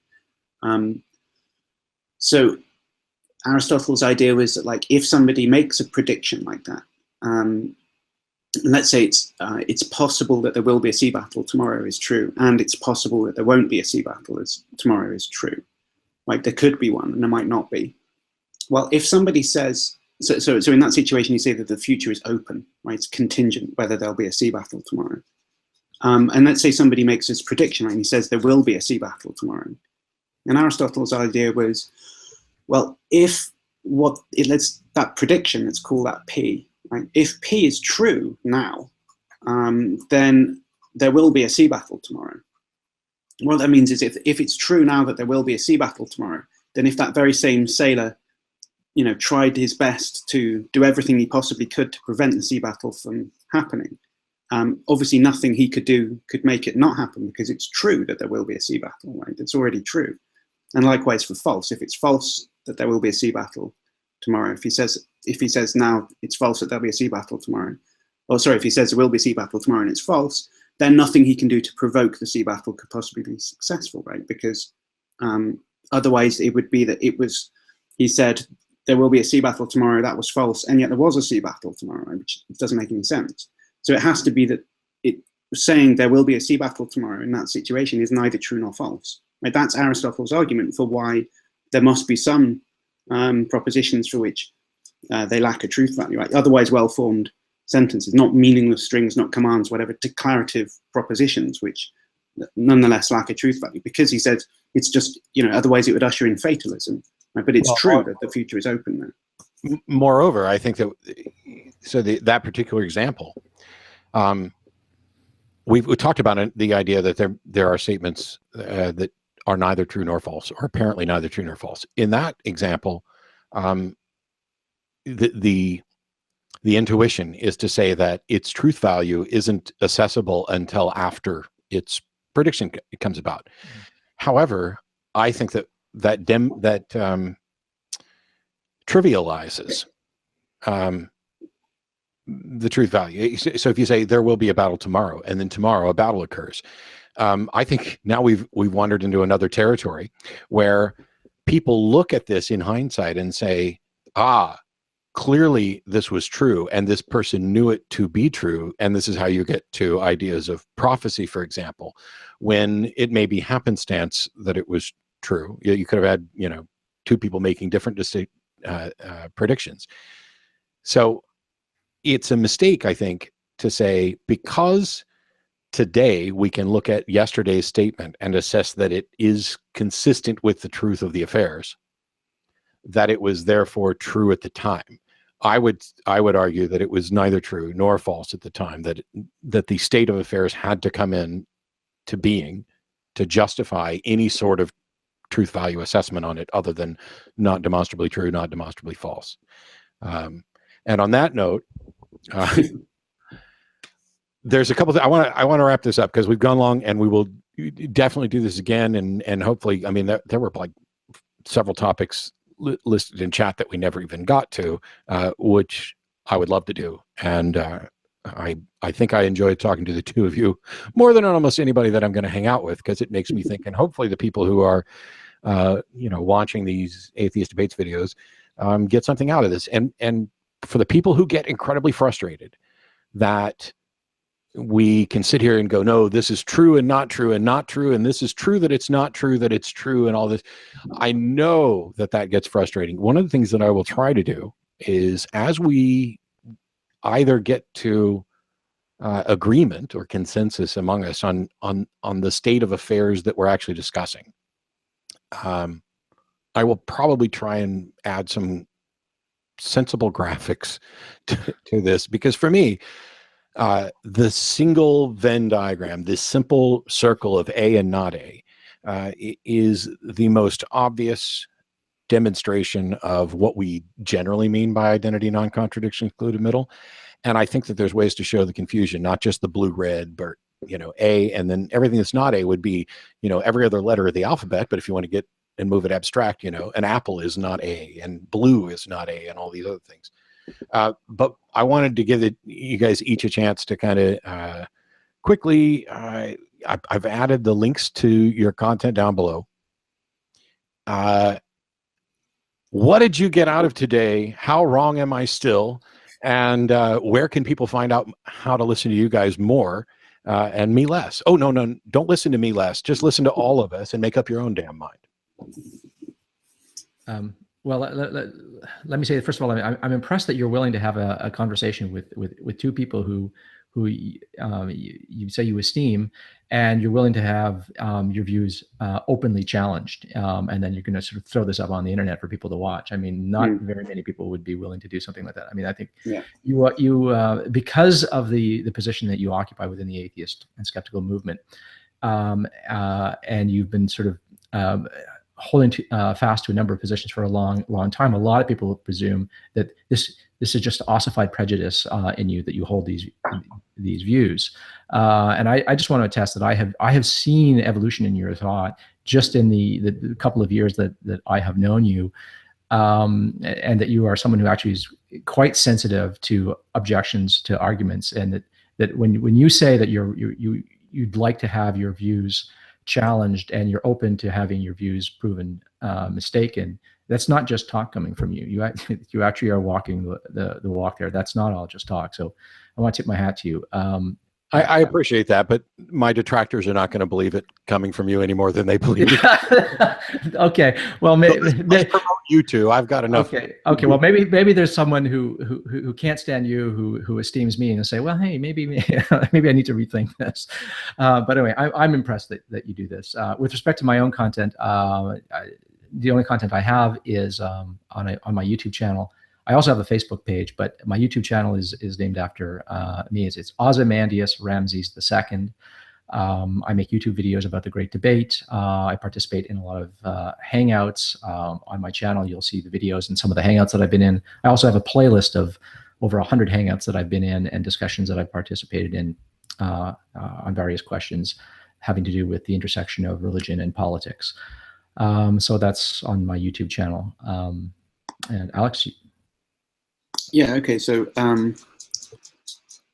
S3: So Aristotle's idea was that, like, if somebody makes a prediction like that, and let's say it's possible that there will be a sea battle tomorrow is true, and it's possible that there won't be a sea battle tomorrow is true. Like, there could be one and there might not be. Well, if somebody says, so in that situation, you say that the future is open, right? It's contingent whether there'll be a sea battle tomorrow. And let's say somebody makes this prediction, right, and he says there will be a sea battle tomorrow. And Aristotle's idea was, well, let's that prediction, let's call that P, right? If P is true now, then there will be a sea battle tomorrow. what that means is if it's true now that there will be a sea battle tomorrow, then if that very same sailor, you know, tried his best to do everything he possibly could to prevent the sea battle from happening, obviously nothing he could do could make it not happen, because it's true that there will be a sea battle, right? It's already true. And likewise for false, if it's false that there will be a sea battle tomorrow, if he says now it's false that there'll be a sea battle tomorrow, or sorry, if he says there will be a sea battle tomorrow and it's false, then nothing he can do to provoke the sea battle could possibly be successful, right? Because otherwise it would be that he said there will be a sea battle tomorrow, that was false, and yet there was a sea battle tomorrow, right? Which doesn't make any sense. So it has to be that it saying there will be a sea battle tomorrow in that situation is neither true nor false, right? That's Aristotle's argument for why there must be some propositions for which they lack a truth value, right? Otherwise well-formed sentences, not meaningless strings, not commands, whatever, declarative propositions, which nonetheless lack a truth value, because he said it's just, you know, otherwise it would usher in fatalism, right? But it's true that the future is open there.
S1: Moreover, I think that, so that particular example, we talked about the idea that there are statements that are neither true nor false, or apparently neither true nor false. In that example, the intuition is to say that its truth value isn't accessible until after its prediction comes about. Mm-hmm. However, I think that trivializes the truth value. So if you say there will be a battle tomorrow, and then tomorrow a battle occurs, I think now we've wandered into another territory where people look at this in hindsight and say, clearly this was true, and this person knew it to be true. And this is how you get to ideas of prophecy, for example, when it may be happenstance that it was true. You could have had, you know, two people making different distinct predictions. So it's a mistake, I think, to say because today we can look at yesterday's statement and assess that it is consistent with the truth of the affairs, that it was therefore true at the time. I would argue that it was neither true nor false at the time, that the state of affairs had to come in to being to justify any sort of truth value assessment on it, other than not demonstrably true, not demonstrably false. And on that note, there's a couple. I want to wrap this up because we've gone long, and we will definitely do this again. And hopefully, I mean, there were like several topics listed in chat that we never even got to, which I would love to do. And I think I enjoyed talking to the two of you more than almost anybody that I'm going to hang out with, because it makes me think, and hopefully the people who are watching these Atheist Debates videos get something out of this. And for the people who get incredibly frustrated that we can sit here and go, no, this is true and not true and not true, and this is true that it's not true that it's true, and all this. I know that gets frustrating. One of the things that I will try to do is, as we either get to agreement or consensus among us on the state of affairs that we're actually discussing, I will probably try and add some sensible graphics to this, because for me, the single Venn diagram, this simple circle of A and not A, is the most obvious demonstration of what we generally mean by identity non-contradiction included middle. And I think that there's ways to show the confusion, not just the blue-red, but, you know, A, and then everything that's not A would be, you know, every other letter of the alphabet. But if you want to get and move it abstract, you know, an apple is not A, and blue is not A, and all these other things. But I wanted to give you guys each a chance to kind of quickly, I've added the links to your content down below. What did you get out of today? How wrong am I still? And where can people find out how to listen to you guys more and me less? Oh, no, don't listen to me less. Just listen to all of us and make up your own damn mind.
S2: Well, let me say, first of all, I'm impressed that you're willing to have a conversation with two people who you say you esteem, and you're willing to have your views openly challenged, and then you're going to sort of throw this up on the internet for people to watch. I mean, not very many people would be willing to do something like that. I mean, I think you because of the position that you occupy within the atheist and skeptical movement, and you've been sort of holding fast to a number of positions for a long time, a lot of people presume that this is just ossified prejudice in you, that you hold these views. And I just want to attest that I have seen evolution in your thought just in the couple of years that I have known you, and that you are someone who actually is quite sensitive to objections to arguments, and that when you say that you'd like to have your views challenged and you're open to having your views proven mistaken, that's not just talk coming from you. You actually are walking the walk there. That's not all just talk. So I want to tip my hat to you.
S1: I appreciate that, but my detractors are not going to believe it coming from you any more than they believe it.
S2: Okay, well,
S1: let's promote you two. I've got enough.
S2: Okay. Well, maybe there's someone who can't stand you, who esteems me, and say, well, hey, maybe I need to rethink this. But anyway, I'm impressed that you do this. With respect to my own content, the only content I have is on my YouTube channel. I also have a Facebook page, but my YouTube channel is named after me. It's Ozymandias Rameses II. I make YouTube videos about the Great Debate. I participate in a lot of hangouts. On my channel, you'll see the videos and some of the hangouts that I've been in. I also have a playlist of over 100 hangouts that I've been in and discussions that I've participated in on various questions having to do with the intersection of religion and politics. So that's on my YouTube channel. And Alex?
S3: Yeah, okay. So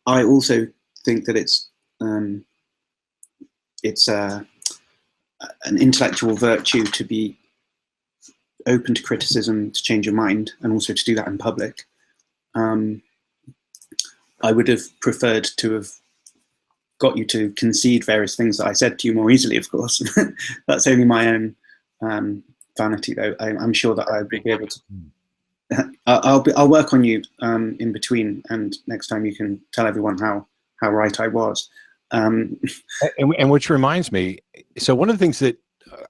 S3: I also think that it's an intellectual virtue to be open to criticism, to change your mind, and also to do that in public. I would have preferred to have got you to concede various things that I said to you more easily, of course. That's only my own vanity, though. I'm sure that I'll be able to. I'll work on you in between, and next time you can tell everyone how right I was.
S1: And which reminds me, so one of the things that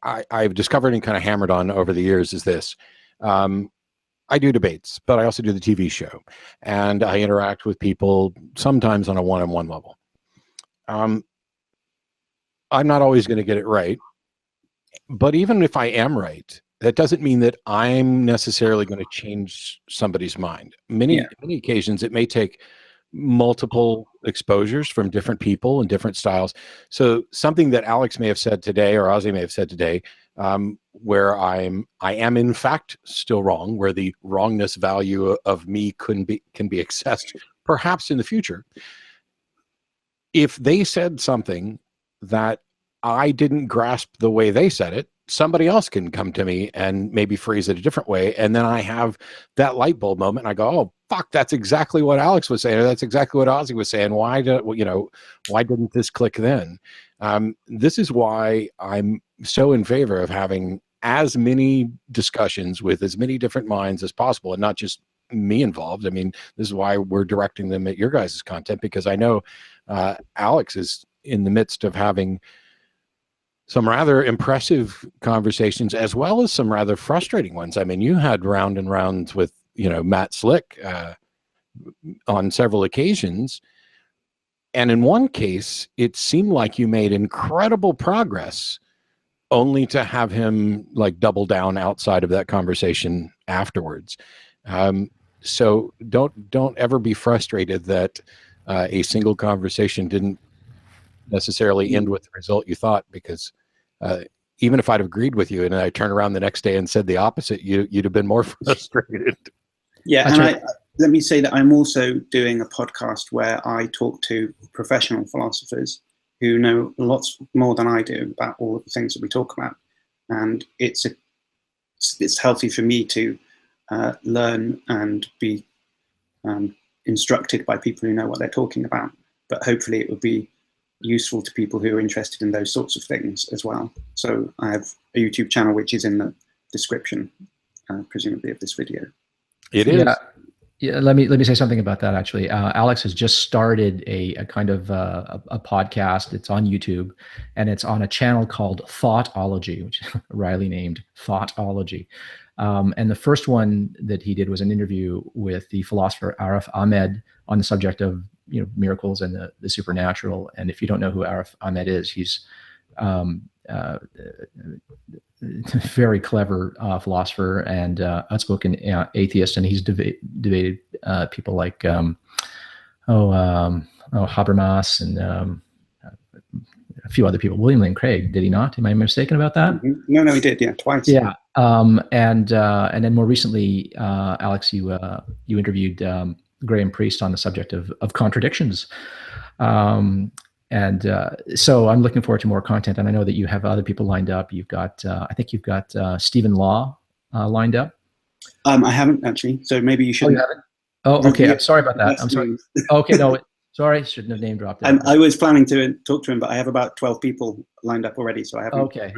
S1: I've discovered and kind of hammered on over the years is this. I do debates, but I also do the TV show, and I interact with people sometimes on a one-on-one level. I'm not always going to get it right, but even if I am right, that doesn't mean that I'm necessarily going to change somebody's mind. Many occasions, it may take multiple exposures from different people and different styles. So something that Alex may have said today, or Ozzy may have said today, where I am in fact still wrong, where the wrongness value of me can be accessed perhaps in the future. If they said something that I didn't grasp the way they said it, somebody else can come to me and maybe phrase it a different way. And then I have that light bulb moment and I go, oh, fuck, that's exactly what Alex was saying. Or that's exactly what Ozzy was saying. Why didn't this click then? This is why I'm so in favor of having as many discussions with as many different minds as possible, and not just me involved. I mean, this is why we're directing them at your guys' content, because I know Alex is in the midst of having some rather impressive conversations as well as some rather frustrating ones. I mean, you had round and rounds with, Matt Slick on several occasions. And in one case, it seemed like you made incredible progress only to have him like double down outside of that conversation afterwards. So don't ever be frustrated that a single conversation didn't necessarily end with the result you thought, because even if I'd have agreed with you and I turned around the next day and said the opposite, you'd have been more frustrated.
S3: Yeah, and let me say that I'm also doing a podcast where I talk to professional philosophers who know lots more than I do about all of the things that we talk about, and it's healthy for me to learn and be instructed by people who know what they're talking about. But hopefully, it would be useful to people who are interested in those sorts of things as well. So I have a YouTube channel which is in the description, presumably, of this video.
S1: It is.
S2: Yeah. Let me say something about that. Actually, Alex has just started a kind of a podcast. It's on YouTube, and it's on a channel called Thoughtology, which is Riley named Thoughtology. And the first one that he did was an interview with the philosopher Arif Ahmed on the subject of miracles and the supernatural. And if you don't know who Arif Ahmed is, he's very clever philosopher and outspoken atheist, and he's debated people like Habermas and a few other people. William Lane Craig, did he not? Am I mistaken about that?
S3: No, he did. Yeah, twice.
S2: Yeah, and then more recently, Alex, you interviewed Graham Priest on the subject of contradictions. So I'm looking forward to more content, and I know that you have other people lined up. You've got, I think you've got Stephen Law lined up.
S3: I haven't actually, so maybe you should.
S2: Oh, you haven't? Oh, okay. I'm sorry about that. I'm sorry. Okay, no, sorry, shouldn't have name dropped it.
S3: I was planning to talk to him, but I have about 12 people lined up already, so I haven't.
S2: Okay.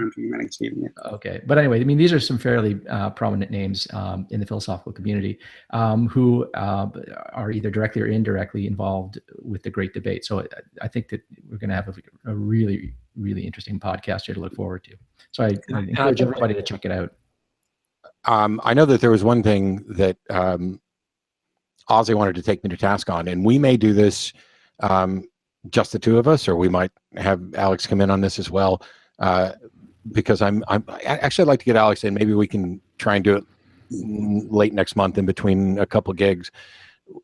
S3: Stephen yet.
S2: Okay, but anyway, I mean, these are some fairly prominent names in the philosophical community who are either directly or indirectly involved with the great debate. So I think that we're going to have a really, really interesting podcast here to look forward to. So I encourage everybody to check it out.
S1: I know that there was one thing that Ozzy wanted to take me to task on, and we may do this just the two of us, or we might have Alex come in on this as well, because I'd like to get Alex in. Maybe we can try and do it late next month in between a couple gigs,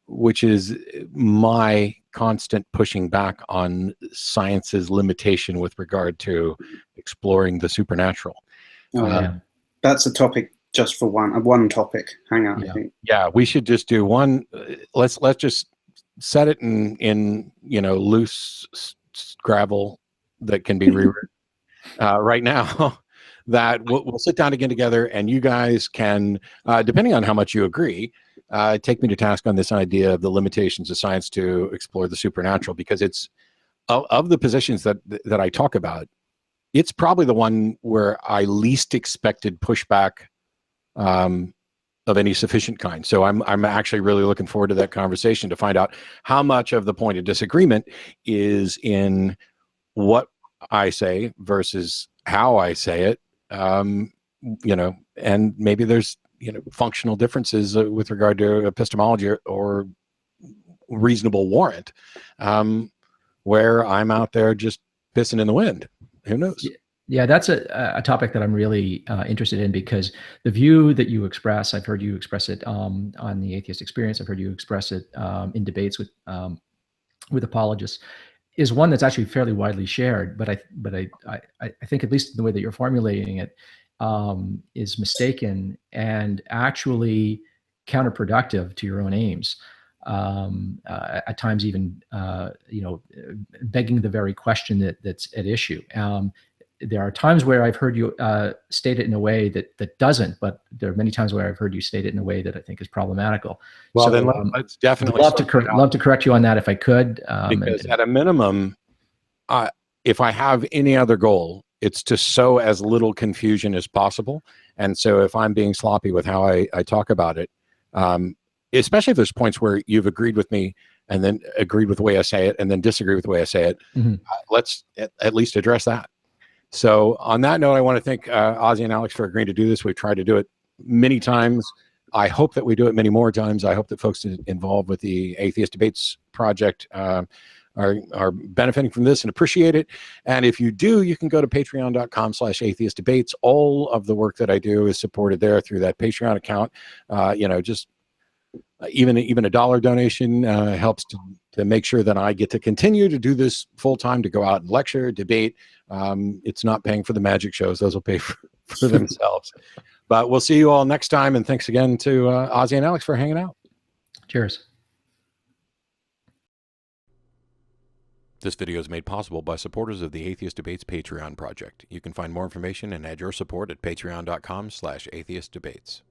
S1: which is my constant pushing back on science's limitation with regard to exploring the supernatural.
S3: That's a topic just for one topic. Hang on.
S2: Yeah.
S3: I think.
S1: Yeah, we should just do one. Let's just set it in loose gravel that can be rewritten right now. That we'll sit down again together, and you guys can, depending on how much you agree, take me to task on this idea of the limitations of science to explore the supernatural, because it's of the positions that I talk about, it's probably the one where I least expected pushback of any sufficient kind. So I'm actually really looking forward to that conversation to find out how much of the point of disagreement is in what I say versus how I say it. And maybe there's functional differences with regard to epistemology or reasonable warrant, where I'm out there just pissing in the wind. Who knows?
S2: Yeah, that's a topic that I'm really interested in, because the view that you express, I've heard you express it on the Atheist Experience. I've heard you express it in debates with apologists, is one that's actually fairly widely shared. But I think, at least in the way that you're formulating it, is mistaken and actually counterproductive to your own aims. At times, even begging the very question that's at issue. There are times where I've heard you state it in a way that doesn't, but there are many times where I've heard you state it in a way that I think is problematical.
S1: Well,
S2: so,
S1: then let's definitely
S2: love to correct you on that if I could.
S1: Because at a minimum, if I have any other goal, it's to sow as little confusion as possible. And so if I'm being sloppy with how I talk about it, especially if there's points where you've agreed with me and then agreed with the way I say it and then disagree with the way I say it, let's at least address that. So on that note, I want to thank Ozzy and Alex for agreeing to do this. We've tried to do it many times. I hope that we do it many more times. I hope that folks involved with the Atheist Debates Project are benefiting from this and appreciate it. And if you do, you can go to patreon.com/atheistdebates. All of the work that I do is supported there through that Patreon account. Just even a $1 donation helps to make sure that I get to continue to do this full time, to go out and lecture, debate. It's not paying for the magic shows. Those will pay for themselves. But we'll see you all next time. And thanks again to Ozzy and Alex for hanging out.
S2: Cheers.
S1: This video is made possible by supporters of the Atheist Debates Patreon project. You can find more information and add your support at patreon.com/atheistdebates.